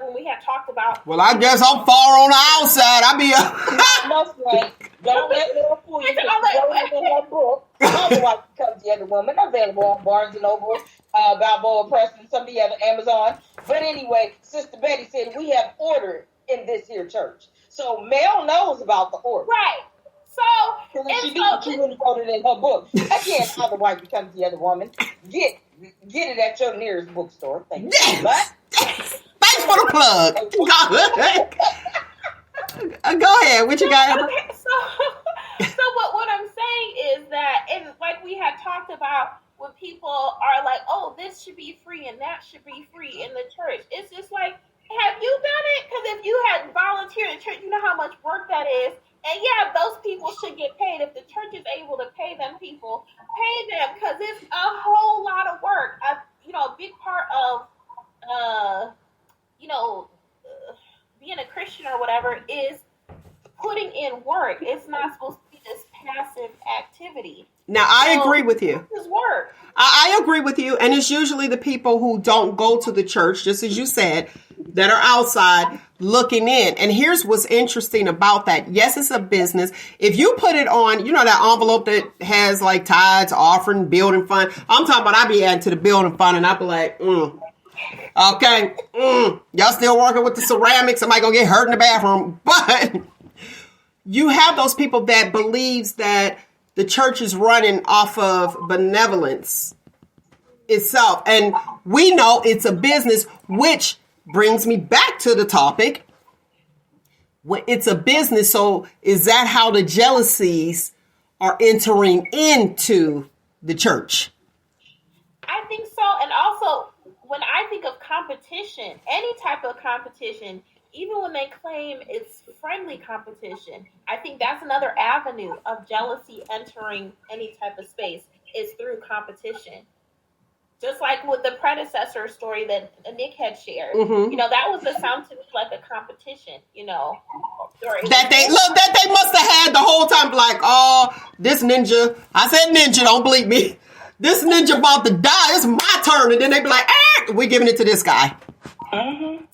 when we had talked about. Well, I guess I'm far on the outside. I be That's right. Don't let her fool you. Her book, Otherwise Becomes the Other Woman, available on Barnes & Noble, Balboa Press, and some of the other Amazon. But anyway, Sister Betty said we have order in this here church. So Mel knows about the order. Right. So, she really wrote it in her book. Again, Otherwise Becomes the Other Woman. Get it at your nearest bookstore. Thank you. Yes. Thanks for the plug. Go ahead. What you got? Okay, so what I'm saying is that, and like we had talked about, when people are like, oh, this should be free and that should be free in the church, it's just like, have you done it? Because if you had volunteered in church, you know how much work that is. And yeah, those people should get paid. If the church is able to pay them people, pay them, because it's a whole lot of work. A big part of, being a Christian or whatever is putting in work. It's not supposed to be this passive activity. Now, I agree with you. This is work. I agree with you. And it's usually the people who don't go to the church, just as you said, that are outside looking in. And here's what's interesting about that. Yes, it's a business. If you put it on, that envelope that has like tithes, offering, building fund. I'm talking about I be adding to the building fund and I be like, okay, y'all still working with the ceramics. Somebody gonna get hurt in the bathroom. But you have those people that believes that the church is running off of benevolence itself. And we know it's a business, which brings me back to the topic. It's a business, so is that how the jealousies are entering into the church? I think so. And also, when I think of competition, any type of competition, even when they claim it's friendly competition, I think that's another avenue of jealousy entering any type of space is through competition. Just like with the predecessor story that Nick had shared, that was a sound to me like a competition, That they must have had the whole time, like, oh, this ninja, I said ninja, don't believe me. This ninja about to die, it's my turn. And then they be like, we're giving it to this guy. Mm-hmm.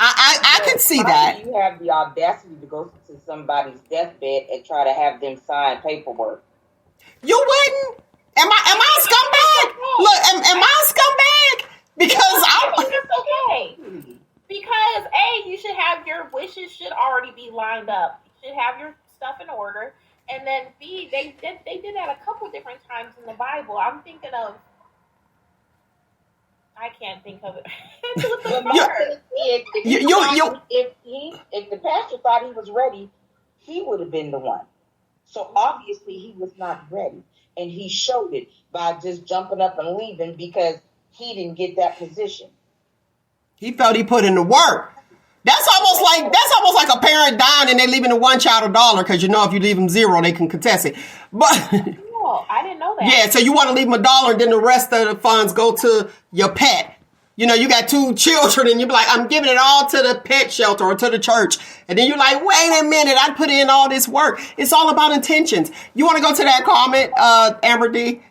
I can see that. You have the audacity to go to somebody's deathbed and try to have them sign paperwork. You wouldn't? Am I a scumbag? Look, am I a scumbag? Because I think it's okay. Because you should have your wishes should already be lined up. You should have your stuff in order. And then B, they did that a couple different times in the Bible. I'm thinking of, I can't think of it. If the pastor thought he was ready, he would have been the one. So obviously he was not ready. And he showed it by just jumping up and leaving because he didn't get that position. He felt he put in the work. That's almost like a parent dying and they leaving the one child $1 because if you leave them $0, they can contest it. But I didn't know that. Yeah, so you want to leave them $1 and then the rest of the funds go to your pet. You got 2 children and you're like, I'm giving it all to the pet shelter or to the church. And then you're like, wait a minute, I put in all this work. It's all about intentions. You want to go to that comment, AmberDee?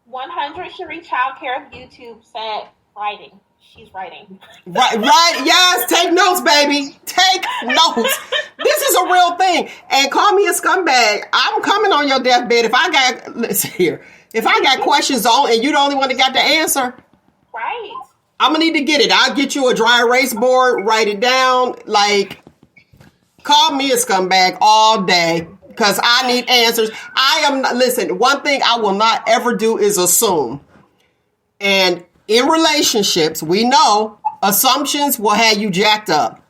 100 Cherie Childcare of YouTube said writing. She's writing. Right. Yes. Take notes, baby. Take notes. This is a real thing. And call me a scumbag. I'm coming on your deathbed. If I got questions on and you the only one that got the answer. Right. I'm going to need to get it. I'll get you a dry erase board, write it down. Like, call me a scumbag all day because I need answers. Listen, one thing I will not ever do is assume. And in relationships, we know assumptions will have you jacked up.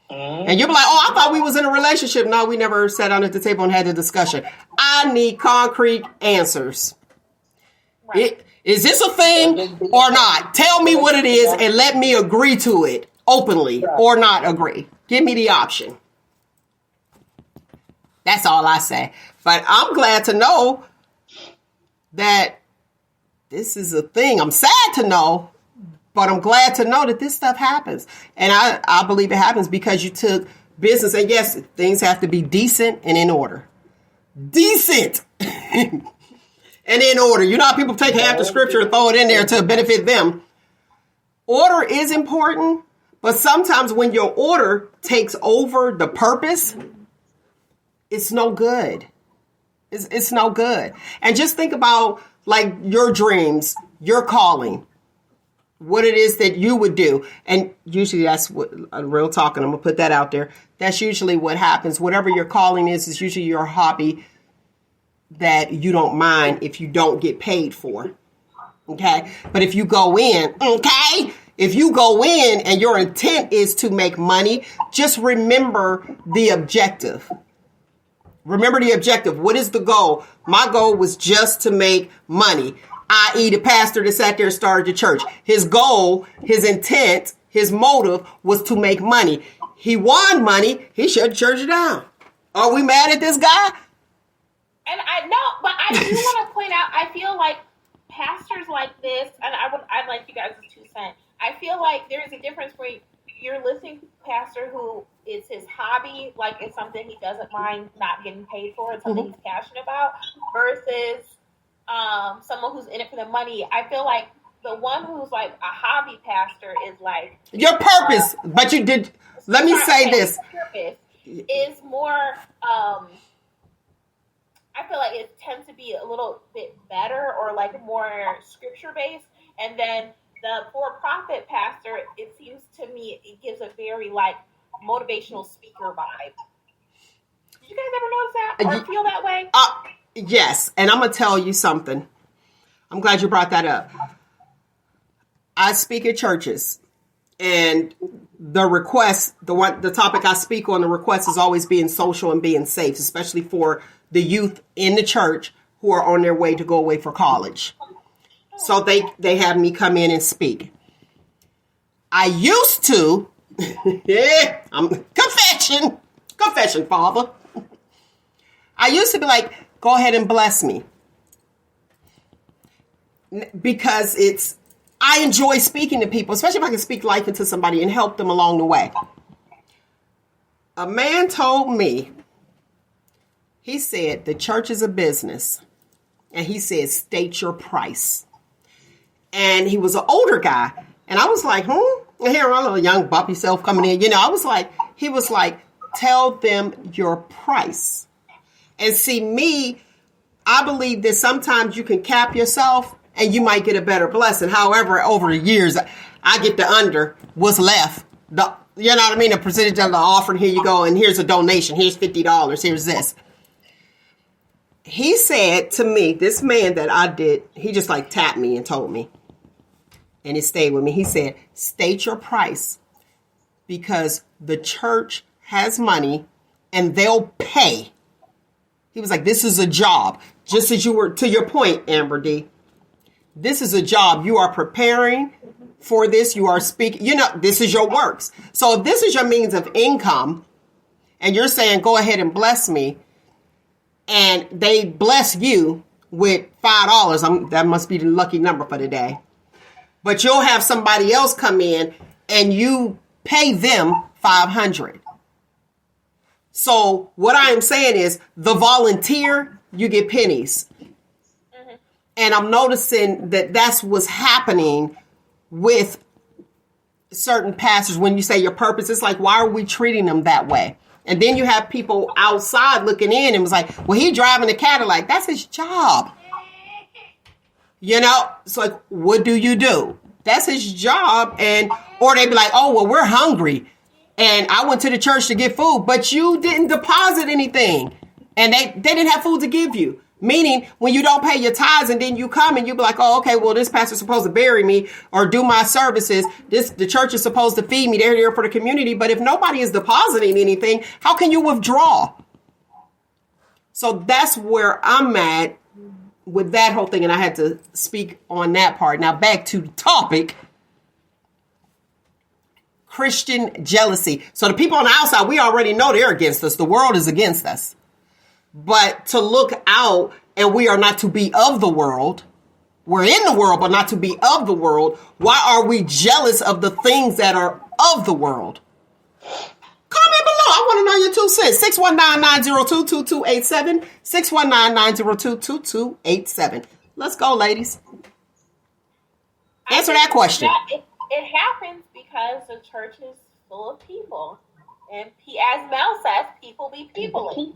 And you'll be like, I thought we was in a relationship. No, we never sat down at the table and had the discussion. I need concrete answers. Right. Is this a thing or not? Tell me what it is and let me agree to it openly or not agree. Give me the option. That's all I say. But I'm glad to know that this is a thing. I'm sad to know, but I'm glad to know that this stuff happens. And I believe it happens because you took business. And yes, things have to be decent and in order. Decent. And in order. You know how people take half the scripture and throw it in there to benefit them. Order is important, but sometimes when your order takes over the purpose, it's no good. It's no good. And just think about like your dreams, your calling, what it is that you would do. And usually that's what real talking. I'm going to put that out there. That's usually what happens. Whatever your calling is usually your hobby that you don't mind if you don't get paid for. Okay. But if you go in, if you go in and your intent is to make money, just remember the objective. Remember the objective. What is the goal? My goal was just to make money, i.e. the pastor that sat there and started the church. His goal, his intent, his motive was to make money. He won money. He shut the church down. Are we mad at this guy? And I know, but I do want to point out, I feel like pastors like this, and I'd like you guys' 2 cents. I feel like there's a difference where you're listening to a pastor who is his hobby, like it's something he doesn't mind not getting paid for, it's something he's passionate about, versus someone who's in it for the money. I feel like the one who's like a hobby pastor is like your purpose, but you did. Let me say this: purpose is more. I feel like it tends to be a little bit better or like more scripture based, and then the for-profit pastor, it seems to me, it gives a very like motivational speaker vibe. Did you guys ever notice that or feel that way? Yes, and I'm gonna tell you something. I'm glad you brought that up. I speak at churches, and the request, the topic I speak on, the request is always being social and being safe, especially for the youth in the church who are on their way to go away for college. So they have me come in and speak. I used to Yeah, confession, Father. I used to be like, go ahead and bless me. Because I enjoy speaking to people, especially if I can speak life into somebody and help them along the way. A man told me, he said, the church is a business. And he said, state your price. And he was an older guy. And I was like, And here, my little young bumpy self coming in. He was like, tell them your price. And see, me, I believe that sometimes you can cap yourself and you might get a better blessing. However, over the years, I get the under what's left. You know what I mean? A percentage of the offering. Here you go. And here's a donation. Here's $50. Here's this. He said to me, this man that I did, he just like tapped me and told me. And it stayed with me. He said, state your price because the church has money and they'll pay. He was like, this is a job. Just as you were, to your point, AmberDee, this is a job. You are preparing for this. You are speaking. This is your works. So if this is your means of income and you're saying, go ahead and bless me, and they bless you with $5, that must be the lucky number for the day. But you'll have somebody else come in and you pay them $500. So what I am saying is the volunteer, you get pennies. Mm-hmm. And I'm noticing that that's what's happening with certain pastors. When you say your purpose, it's like, why are we treating them that way? And then you have people outside looking in and was like, well, he driving a Cadillac. That's his job. It's like, what do? That's his job. Or they be like, oh, well, we're hungry. And I went to the church to get food, but you didn't deposit anything. And they didn't have food to give you. Meaning, when you don't pay your tithes and then you come and you be like, oh, okay, well, this pastor's supposed to bury me or do my services. The church is supposed to feed me. They're here for the community. But if nobody is depositing anything, how can you withdraw? So that's where I'm at with that whole thing. And I had to speak on that part. Now, back to the topic. Christian jealousy. So the people on the outside, we already know they're against us. The world is against us. But to look out, and we are not to be of the world. We're in the world, but not to be of the world. Why are we jealous of the things that are of the world? Comment below. I want to know your 2 cents. 619-902-2287. 619-902-2287. Let's go, ladies. Answer that question. It happens because the church is full of people. And as Mel says, people be peopling.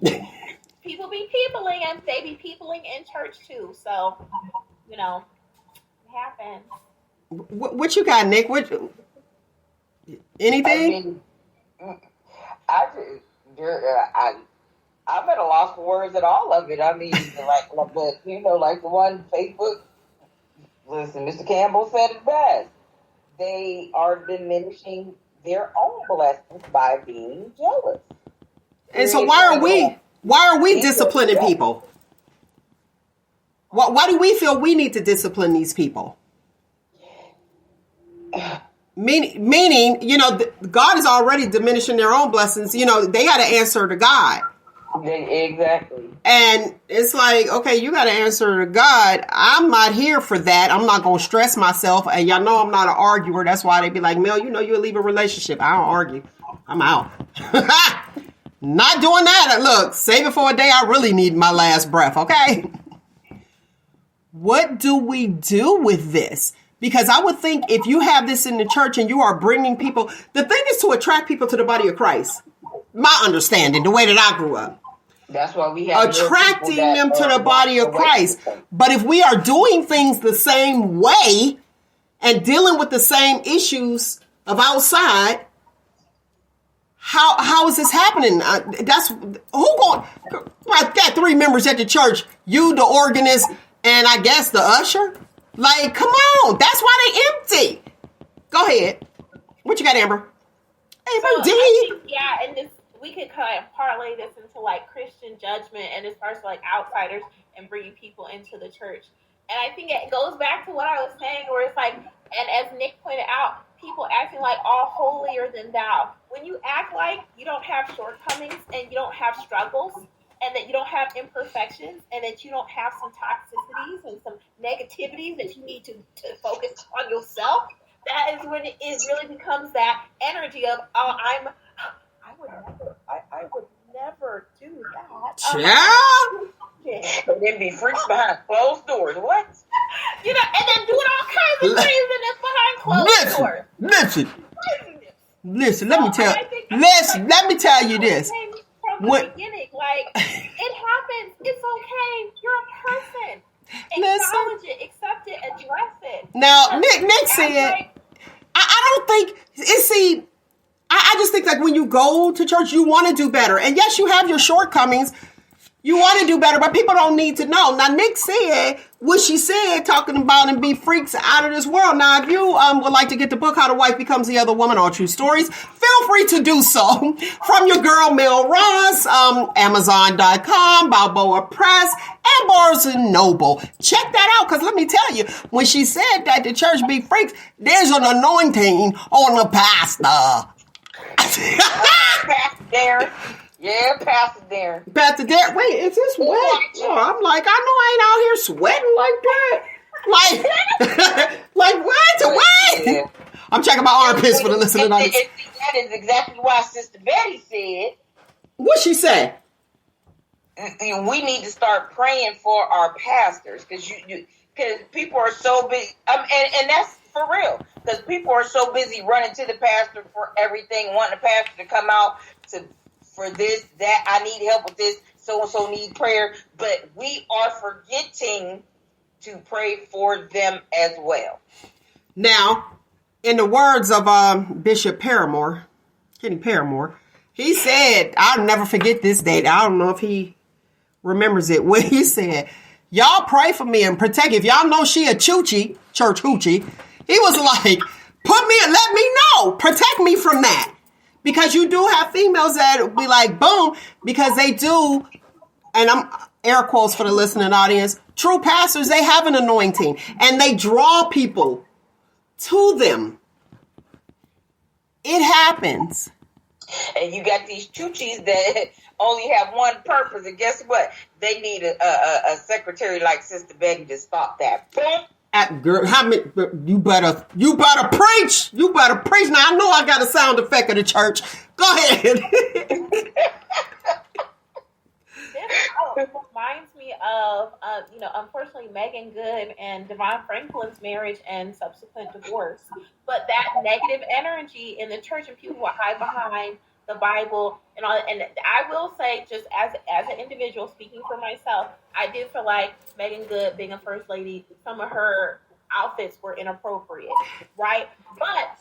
People be peopling, and they be peopling in church too. So, it happens. What you got, Nick? Anything? I'm at a loss for words at all of it. But like the one Facebook. Listen, Mr. Campbell said it best. They are diminishing their own blessings by being jealous. And so why are we disciplining people? Why do we feel we need to discipline these people? Meaning, God is already diminishing their own blessings. They got to answer to God. Exactly. And it's like, okay, you got to answer to God. I'm not here for that. I'm not going to stress myself. And y'all know I'm not an arguer. That's why they be like, Mel, you'll leave a relationship. I don't argue. I'm out. Not doing that. Look, save it for a day I really need my last breath, okay? What do we do with this? Because I would think if you have this in the church and you are bringing people, the thing is to attract people to the body of Christ. My understanding, the way that I grew up. That's why we have attracting them to the body of Christ. But if we are doing things the same way and dealing with the same issues of outside, how is this happening? That's who going? I've got 3 members at the church. You, the organist, and I guess the usher. Like, come on. That's why they empty. Go ahead. What you got, Amber? AmberDee. And this. We could kind of parlay this into like Christian judgment and as far as like outsiders and bringing people into the church. And I think it goes back to what I was saying, where it's like, and as Nick pointed out, people acting like all holier than thou. When you act like you don't have shortcomings and you don't have struggles and that you don't have imperfections and that you don't have some toxicities and some negativities that you need to focus on yourself, that is when it really becomes that energy of, oh, I would never do that. And then be freaks behind closed doors. What? You know, and then doing all kinds of craziness behind closed doors. Listen. Let me tell you this. From the beginning, like, it happens. It's okay. You're a person. Acknowledge it, accept it, address it. Now, Nick said, I don't think, I just think like when you go to church, you want to do better. And yes, you have your shortcomings. You want to do better, but people don't need to know. Now, Nick said what she said, talking about and be freaks out of this world. Now, if you would like to get the book, How the Wife Becomes the Other Woman, All True Stories, feel free to do so from your girl, Mel Ross, Amazon.com, Balboa Press, and Barnes & Noble. Check that out, because let me tell you, when she said that the church be freaks, there's an anointing on the pastor. Pastor Darren. Yeah, Pastor Darren. Pastor Darren. Wait, is this wet? Oh, I'm like, I know I ain't out here sweating like that. Like what? What? Yeah. I'm checking my armpits for the listening audience. That is exactly why Sister Betty said. What she said? We need to start praying for our pastors, because people are so busy, and that's for real, because people are so busy running to the pastor for everything, wanting the pastor to come out for this, that, I need help with this, so-and-so need prayer, but we are forgetting to pray for them as well. Now, in the words of Bishop Kenny Paramore, he said, I'll never forget this date. I don't know if he remembers it, when he said, y'all pray for me and protect. If y'all know she a church hoochie, he was like, put me and let me know. Protect me from that. Because you do have females that be like, boom, because they do, and I'm air quotes for the listening audience, true pastors, they have an anointing, and they draw people to them. It happens. And you got these choochies that only have one purpose, and guess what? They need a secretary like Sister Betty to stop that. Boom. Girl, you better preach. You better preach. Now, I know I got a sound effect of the church. Go ahead. This reminds me of, unfortunately, Megan Good and Devon Franklin's marriage and subsequent divorce. But that negative energy in the church, and people who hide behind the Bible and all. And I will say, just as an individual, speaking for myself, I did feel like Megan Good, being a first lady, some of her outfits were inappropriate, right? But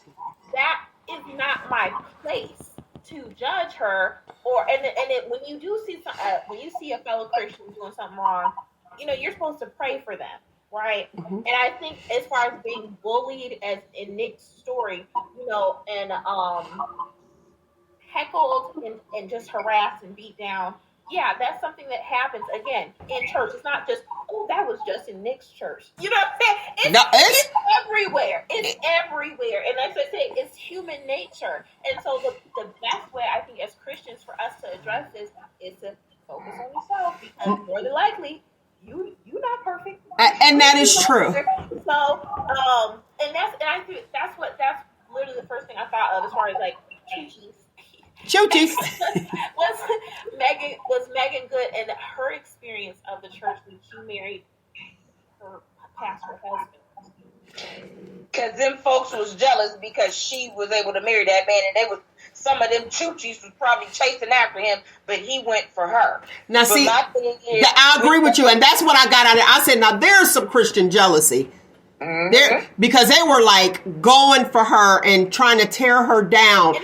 that is not my place to judge her. When you do see when you see a fellow Christian doing something wrong, you're supposed to pray for them, right? Mm-hmm. And I think as far as being bullied, as in Nick's story, and heckled and just harassed and beat down. Yeah, that's something that happens, again, in church. It's not just, that was just in Nick's church. You know what I'm saying? It's everywhere. It's everywhere. And as I say, it's human nature. And so the best way, I think, as Christians, for us to address this is to focus on yourself, because more than likely, you're not perfect. And that is true. So, and I think that's literally the first thing I thought of as far as like choochies. was Megan Good and her experience of the church when she married her pastor husband. Because them folks was jealous because she was able to marry that man, and some of them choochies was probably chasing after him, but he went for her. Now, see, I agree with you, and that's what I got out of it. I said, now there's some Christian jealousy. Mm-hmm. Because they were like going for her and trying to tear her down.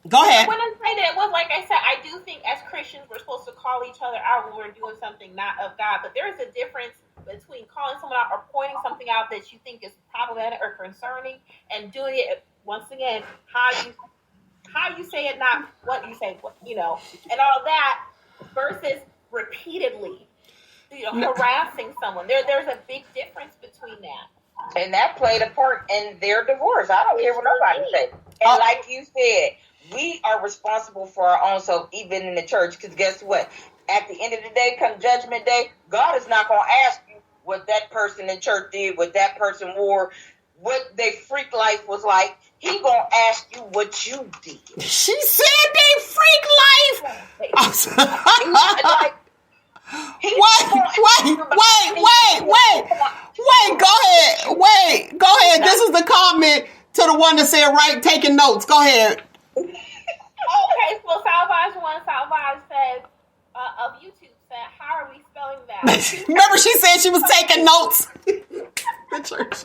Go ahead. When I say that, it was like I said, I do think as Christians we're supposed to call each other out when we're doing something not of God. But there is a difference between calling someone out or pointing something out that you think is problematic or concerning, and doing it once again how you say it, not what you say, and all that, versus repeatedly harassing someone. There's a big difference between that. And that played a part in their divorce. I don't care what nobody says. And like you said, we are responsible for our own self, even in the church. Because guess what? At the end of the day, come Judgment Day, God is not going to ask you what that person in church did, what that person wore, what their freak life was like. He going to ask you what you did. She said they freak life. Like, Wait. Go ahead. This is the comment to the one that said, right, taking notes. Go ahead. Okay, so Salvage says, of YouTube said, how are we spelling that? Remember she said she was taking notes? The church.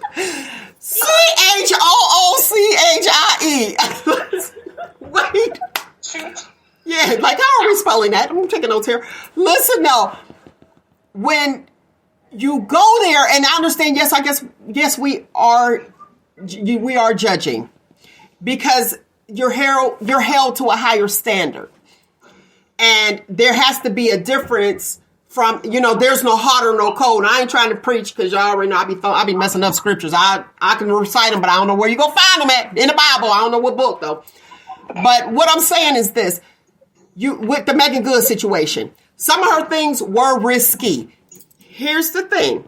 CHOOCHIE. Wait. Yeah, like, how are we spelling that? I'm taking notes here. Listen, no. When you go there, and I understand, yes, we are judging. Because you're held to a higher standard. And there has to be a difference from, there's no hot or no cold. I ain't trying to preach because y'all already know I be messing up scriptures. I can recite them, but I don't know where you go find them at in the Bible. I don't know what book though. But what I'm saying is this: with the Megan Good situation, some of her things were risky. Here's the thing: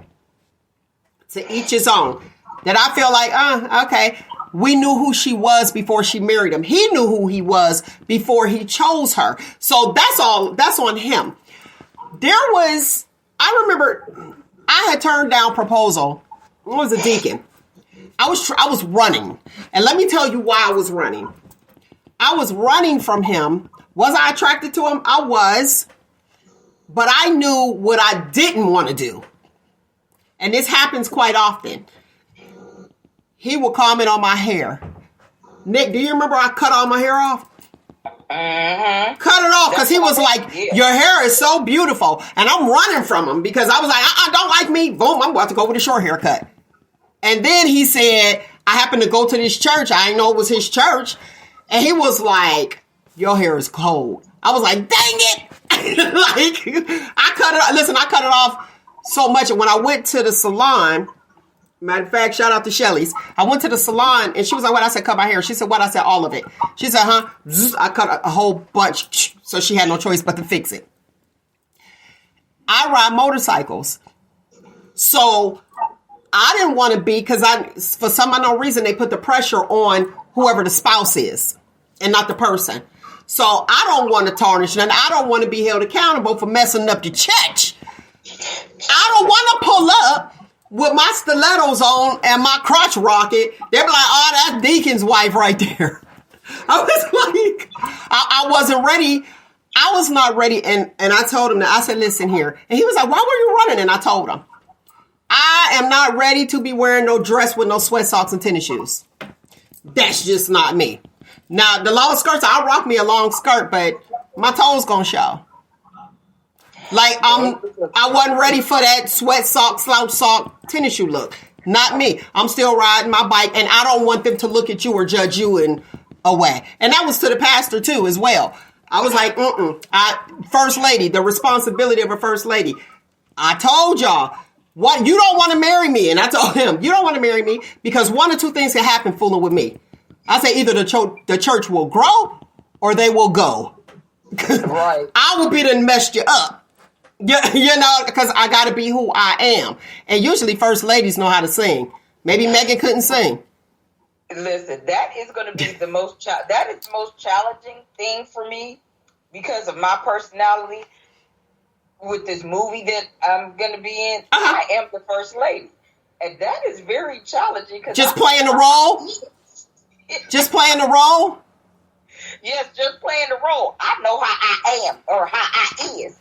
to each his own. That I feel like, okay. We knew who she was before she married him. He knew who he was before he chose her. So that's on him. I remember I had turned down proposal. I was a deacon. I was running. And let me tell you why I was running. I was running from him. Was I attracted to him? I was. But I knew what I didn't want to do. And this happens quite often. He will comment on my hair. Nick, do you remember I cut all my hair off? Uh-huh. Cut it off because he was like, your hair is so beautiful. And I'm running from him because I was like, don't like me. Boom, I'm about to go with a short haircut. And then he said, I happened to go to this church. I didn't know it was his church. And he was like, your hair is cold. I was like, dang it. I cut it off so much. And when I went to the salon, matter of fact, shout out to Shelly's. I went to the salon and she was like, what? I said, cut my hair. She said, what? I said, all of it. She said, huh? I cut a whole bunch. So she had no choice but to fix it. I ride motorcycles. So I didn't want to be, because for some unknown reason, they put the pressure on whoever the spouse is and not the person. So I don't want to tarnish and I don't want to be held accountable for messing up the church. I don't want to pull up with my stilettos on and my crotch rocket. They'd be like, oh, that's Deacon's wife right there. I was like, I wasn't ready. I was not ready. And I told him that. I said, listen here. And he was like, why were you running? And I told him, I am not ready to be wearing no dress with no sweat socks and tennis shoes. That's just not me. Now, the long skirts, I'll rock me a long skirt, but my toes gonna show. Like, I wasn't ready for that sweat sock, slouch sock, tennis shoe look. Not me. I'm still riding my bike, and I don't want them to look at you or judge you in a way. And that was to the pastor, too, as well. I was like, First lady, the responsibility of a first lady. I told y'all, what, you don't want to marry me. And I told him, you don't want to marry me because one or two things can happen fooling with me. I say either the church will grow or they will go. Right. I will be done messed you up. You know, because I got to be who I am. And usually first ladies know how to sing. Maybe Megan couldn't sing. Listen, that is going to be the most challenging thing for me because of my personality with this movie that I'm going to be in. I am the first lady. And that is very challenging. Just playing the role? Just playing the role? Yes, just playing the role. I know how I am or how I is.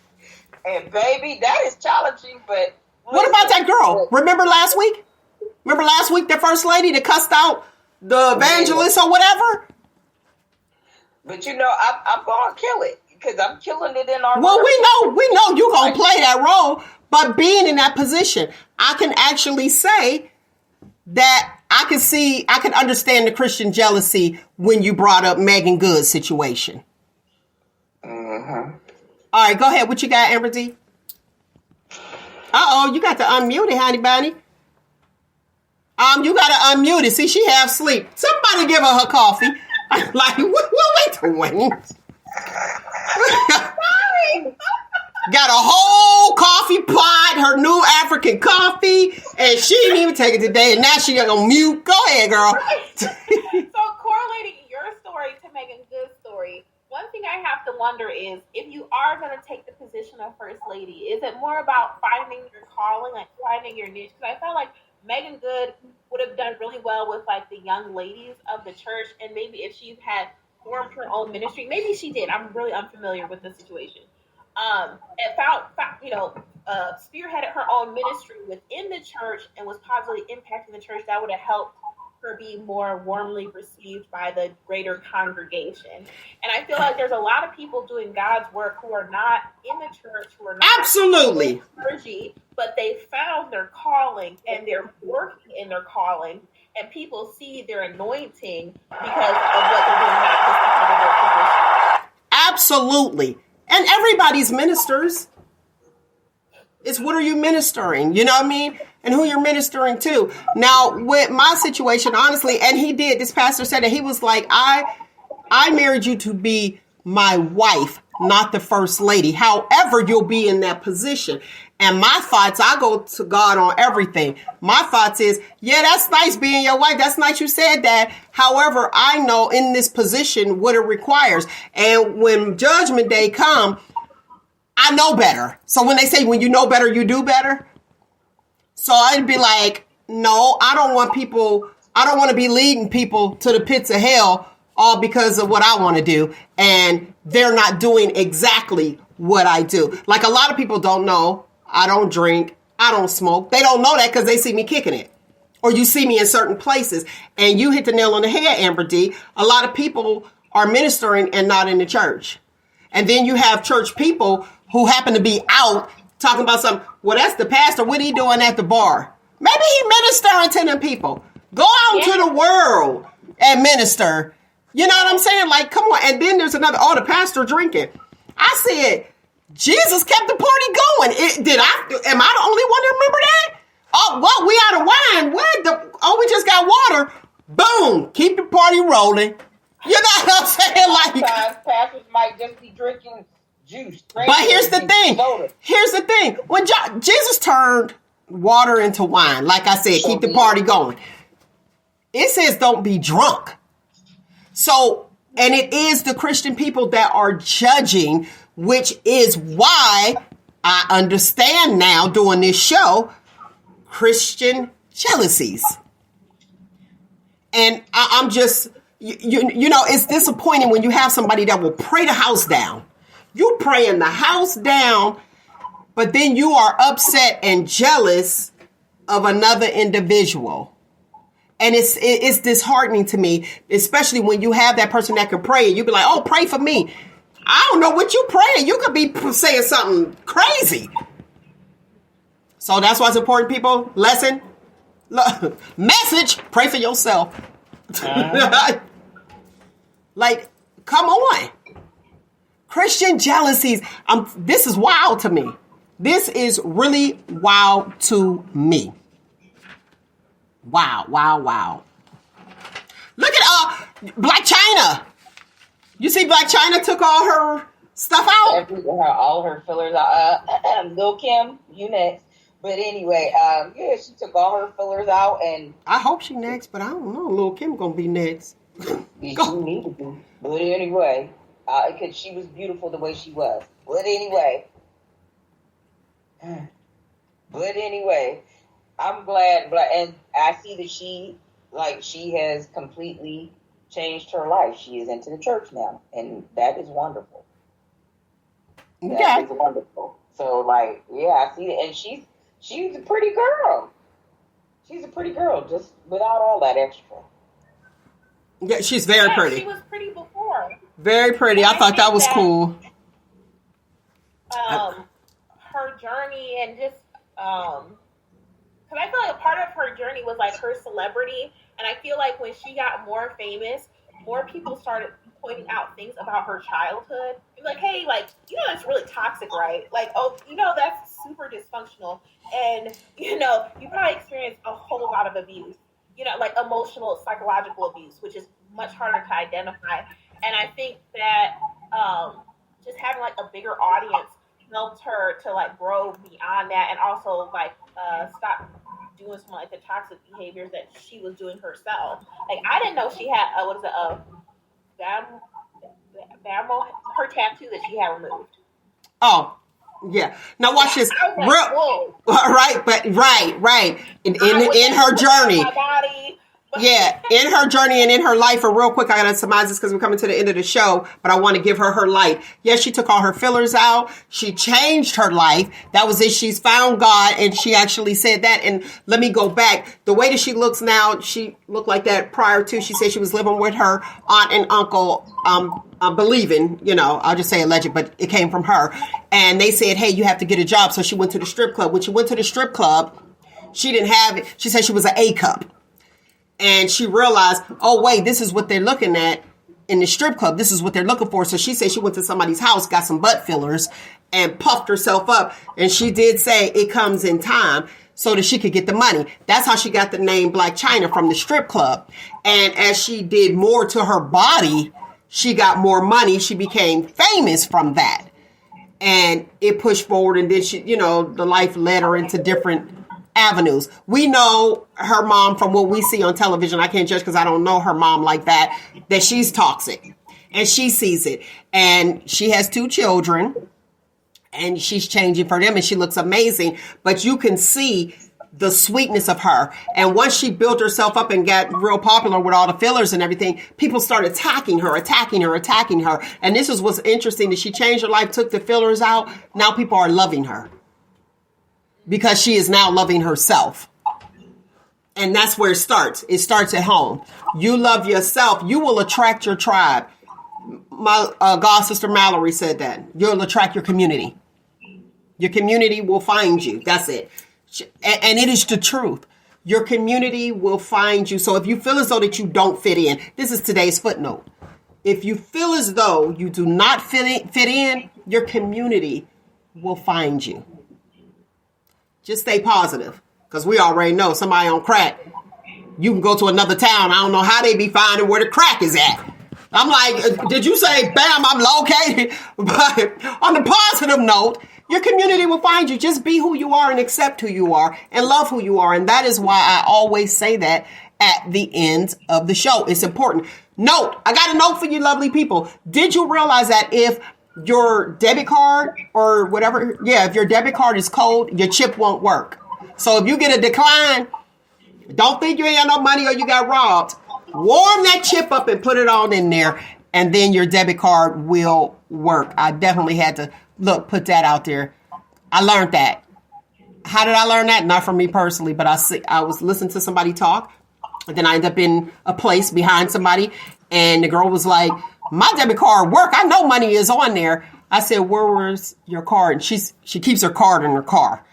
And baby, that is challenging, but... What about that girl? Remember last week? The first lady that cussed out the evangelist or whatever? But you know, I'm going to kill it because I'm killing it in our... Well, we know you're going to play that role, but being in that position, I can actually say that I can understand the Christian jealousy when you brought up Megan Good's situation. Mm-hmm. All right, go ahead. What you got, AmberDee? Uh-oh, you got to unmute it, honey bunny. You got to unmute it. See, she half asleep. Somebody give her coffee. Like, what we doing? Sorry. Got a whole coffee pot, her new African coffee, and she didn't even take it today, and now she got on mute. Go ahead, girl. So correlating your story to Megan Good's story, one thing I have to wonder is, if you are going to take the position of First Lady, is it more about finding your calling, like finding your niche? Because I felt like Megan Good would have done really well with like the young ladies of the church, and maybe if she had formed her own ministry, maybe she did. I'm really unfamiliar with the situation. And spearheaded her own ministry within the church and was positively impacting the church, that would have helped her be more warmly received by the greater congregation. And I feel like there's a lot of people doing God's work who are not in the church, who are not absolutely clergy, but they found their calling and they're working in their calling, and people see their anointing because of what they're doing, not just because of their position. Absolutely. And everybody's ministers. It's what are you ministering? You know what I mean? And who you're ministering to. Now, with my situation, honestly, and he did, this pastor said that he was like, I married you to be my wife, not the first lady. However, you'll be in that position. And my thoughts, I go to God on everything. My thoughts is, yeah, that's nice being your wife. That's nice you said that. However, I know in this position what it requires. And when judgment day come, I know better. So when they say, when you know better, you do better. So I'd be like, no, I don't want to be leading people to the pits of hell all because of what I want to do. And they're not doing exactly what I do. Like a lot of people don't know. I don't drink. I don't smoke. They don't know that because they see me kicking it. Or you see me in certain places. And you hit the nail on the head, AmberDee. A lot of people are ministering and not in the church. And then you have church people who happen to be out talking about something. Well, that's the pastor. What he doing at the bar? Maybe he ministering to them people. Go out into the world and minister. You know what I'm saying? Like, come on. And then there's another, the pastor drinking. I said, Jesus kept the party going. Am I the only one to remember that? Oh, well, we out of wine. We just got water. Boom. Keep the party rolling. You know what I'm saying? Like, sometimes pastors might just be drinking juice. But here's the thing. Soda. Here's the thing. When Jesus turned water into wine, like I said, keep the party going. It says don't be drunk. So, and it is the Christian people that are judging, which is why I understand now doing this show, Christian jealousies. And I'm just, you know, it's disappointing when you have somebody that will pray the house down. You praying the house down, but then you are upset and jealous of another individual. And it's disheartening to me, especially when you have that person that can pray and you be like, oh, pray for me. I don't know what you praying. You could be saying something crazy. So that's why it's important, people. Lesson. Message. Pray for yourself. Like, come on. Christian jealousies. This is wild to me. This is really wild to me. Wow, wow, wow. Look at Black China. You see Black China took all her stuff out? All her fillers out. Lil' Kim, you next. But anyway, yeah, she took all her fillers out. And I hope she next, but I don't know. Lil' Kim gonna be next. She need to be. But anyway, because she was beautiful the way she was. But anyway, I'm glad, and I see that she has completely changed her life. She is into the church now, and that is wonderful. That is wonderful. So, I see it, and she's a pretty girl. She's a pretty girl, just without all that extra. Yeah, she's very pretty. She was pretty before. Very pretty. I thought that was cool. Her journey and just because I feel like a part of her journey was like her celebrity, and I feel like when she got more famous, more people started pointing out things about her childhood. You're like, hey, like, you know, that's really toxic, right? Like, oh, you know, that's super dysfunctional. And, you know, you probably experienced a whole lot of abuse, you know, like emotional, psychological abuse, which is much harder to identify. And I think that just having like a bigger audience helped her to like grow beyond that, and also like stop doing some like the toxic behaviors that she was doing herself. Like I didn't know she had Bamo, her tattoo that she had removed. Oh, yeah. Now watch this. I was like, whoa. Right, but right. In her journey. My body. Yeah, in her journey and in her life, and real quick, I gotta surmise this because we're coming to the end of the show, but I want to give her light. Yes, she took all her fillers out. She changed her life. That was it. She's found God, and she actually said that. And let me go back. The way that she looks now, she looked like that prior to. She said she was living with her aunt and uncle, believing, you know, I'll just say alleged, but it came from her. And they said, hey, you have to get a job. So she went to the strip club. When she went to the strip club, she didn't have it. She said she was an A cup. And she realized, oh, wait, this is what they're looking at in the strip club. This is what they're looking for. So she said she went to somebody's house, got some butt fillers, and puffed herself up. And she did say it comes in time so that she could get the money. That's how she got the name Black China, from the strip club. And as she did more to her body, she got more money. She became famous from that. And it pushed forward. And then she, you know, the life led her into different avenues. We know her mom from what we see on television. I can't judge because I don't know her mom like that she's toxic, and she sees it, and she has 2 children, and she's changing for them, and she looks amazing, but you can see the sweetness of her. And once she built herself up and got real popular with all the fillers and everything, people started attacking her. And this is what's interesting, that she changed her life, took the fillers out. Now people are loving her, because she is now loving herself. And that's where it starts. It starts at home. You love yourself, you will attract your tribe. My God sister Mallory said that. You'll attract your community. Your community will find you. That's it. And it is the truth. Your community will find you. So if you feel as though that you don't fit in, this is today's footnote. If you feel as though you do not fit in, your community will find you. Just stay positive, because we already know somebody on crack. You can go to another town. I don't know how they be finding where the crack is at. I'm like, did you say, bam, I'm located? But on the positive note, your community will find you. Just be who you are and accept who you are and love who you are. And that is why I always say that at the end of the show. It's important. Note, I got a note for you lovely people. Did you realize that if your debit card or whatever, if your debit card is cold, your chip won't work? So if you get a decline, don't think you ain't got no money or you got robbed. Warm that chip up and put it on in there, and then your debit card will work. I definitely had to put that out there. I learned that. How did I learn that? Not from me personally, but I was listening to somebody talk, and then I ended up in a place behind somebody, and the girl was like, my debit card work. I know money is on there. I said, where was your card? And she keeps her card in her car,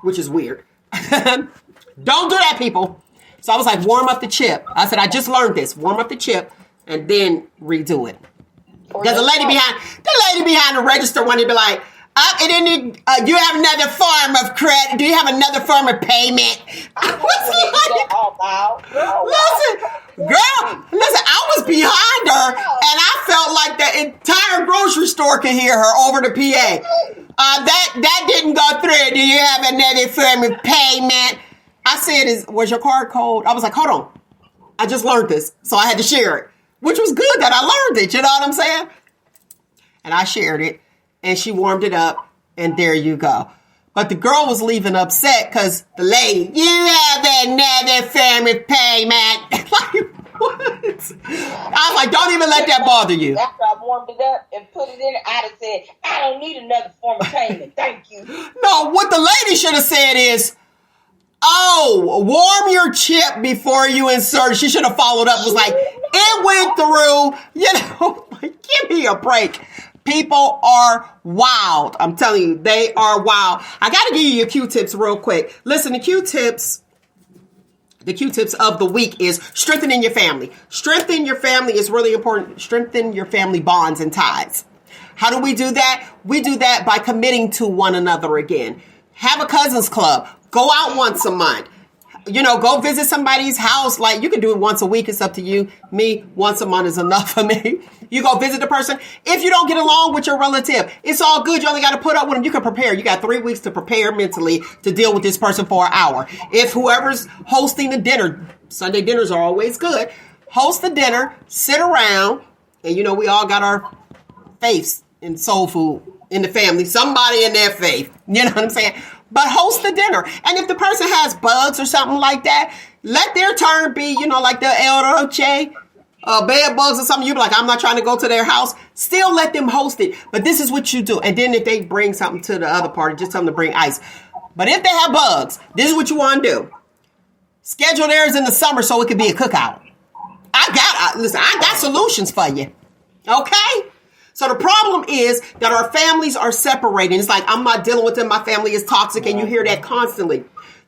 which is weird. Don't do that, people. So I was like, warm up the chip. I said, I just learned this. Warm up the chip and then redo it. Because the lady behind the register wanted to be like, do you have another form of credit? Do you have another form of payment? Listen, I was behind her, and I felt like the entire grocery store could hear her over the PA. That didn't go through. Do you have another form of payment? I said, was your card cold? I was like, hold on. I just learned this, so I had to share it, which was good that I learned it. You know what I'm saying? And I shared it, and she warmed it up, and there you go. But the girl was leaving upset because the lady, you have another form of payment. Like, what? I was like, don't even let that bother you. After I warmed it up and put it in, I'd have said, I don't need another form of payment. Thank you. No, what the lady should have said is, warm your chip before you insert. She should have followed up. Was like, it went through. You know, like, give me a break. People are wild. I'm telling you, they are wild. I got to give you your Q-tips real quick. Listen, the Q-tips, the Q-tips of the week is strengthening your family. Strengthen your family is really important. Strengthen your family bonds and ties. How do we do that? We do that by committing to one another again. Have a cousins club. Go out once a month. Go visit somebody's house. Like, you can do it once a week. It's up to you. Me, once a month is enough for me. You go visit the person. If you don't get along with your relative, it's all good. You only got to put up with them. You can prepare. You got 3 weeks to prepare mentally to deal with this person for an hour. If whoever's hosting the dinner, Sunday dinners are always good. Host the dinner, sit around, and we all got our faiths in soul food in the family. Somebody in their faith. You know what I'm saying? But host the dinner. And if the person has bugs or something like that, let their turn be, like the El Roche, bed bugs or something. You be like, I'm not trying to go to their house. Still let them host it. But this is what you do. And then if they bring something to the other party, just tell them to bring ice. But if they have bugs, this is what you want to do. Schedule theirs in the summer so it could be a cookout. I got solutions for you. Okay? So the problem is that our families are separating. It's like, I'm not dealing with them. My family is toxic. And you hear that constantly.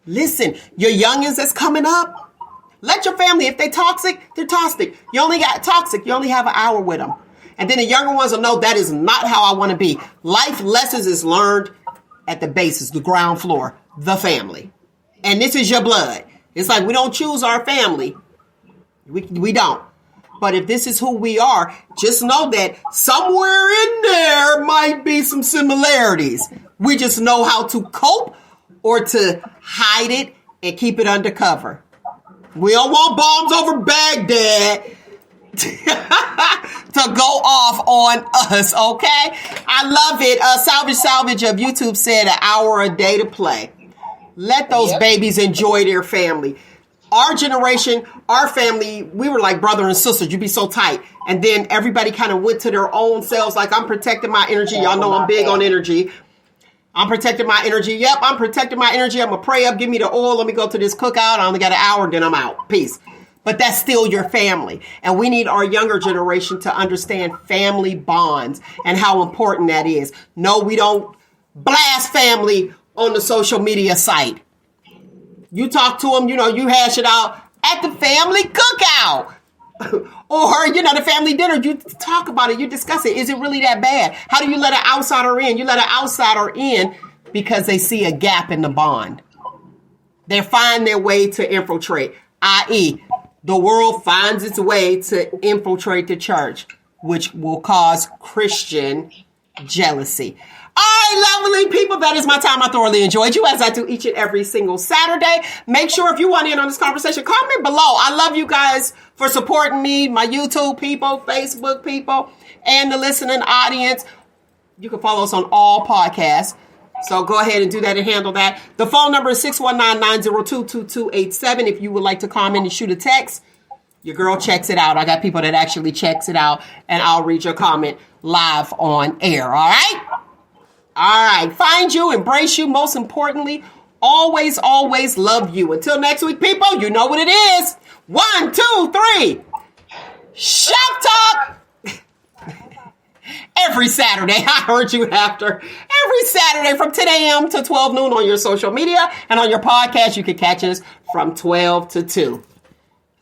Listen, your youngins that's coming up, let your family, if they're toxic, they're toxic. You only got toxic. You only have an hour with them. And then the younger ones will know that is not how I want to be. Life lessons is learned at the basis, the ground floor, the family. And this is your blood. It's like we don't choose our family. We don't. But if this is who we are, just know that somewhere in there might be some similarities. We just know how to cope or to hide it and keep it undercover. We don't want bombs over Baghdad to go off on us, okay? I love it. Salvage of YouTube said an hour a day to play. Let those babies enjoy their family. Our generation, our family, we were like brother and sister. You'd be so tight. And then everybody kind of went to their own selves. Like, I'm protecting my energy. Y'all know I'm big on energy. I'm protecting my energy. Yep, I'm protecting my energy. I'm going to pray up. Give me the oil. Let me go to this cookout. I only got an hour, then I'm out. Peace. But that's still your family. And we need our younger generation to understand family bonds and how important that is. No, we don't blast family on the social media site. You talk to them, you hash it out at the family cookout. Or, the family dinner. You talk about it. You discuss it. Is it really that bad? How do you let an outsider in? You let an outsider in because they see a gap in the bond. They find their way to infiltrate, i.e., the world finds its way to infiltrate the church, which will cause Christian jealousy. All right, lovely people, that is my time. I thoroughly enjoyed you, as I do each and every single Saturday. Make sure if you want in on this conversation, comment below. I love you guys for supporting me, my YouTube people, Facebook people, and the listening audience. You can follow us on all podcasts. So go ahead and do that and handle that. The phone number is 619-902-2287. If you would like to comment and shoot a text, your girl checks it out. I got people that actually checks it out, and I'll read your comment live on air. All right? All right. Find you, embrace you. Most importantly, always, always love you. Until next week, people, you know what it is. 1, 2, 3. Shop Talk. Every Saturday. I heard you after. Every Saturday from 10 a.m. to 12 noon on your social media. And on your podcast, you can catch us from 12 to 2.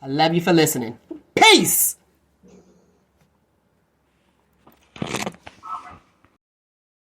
I love you for listening. Peace.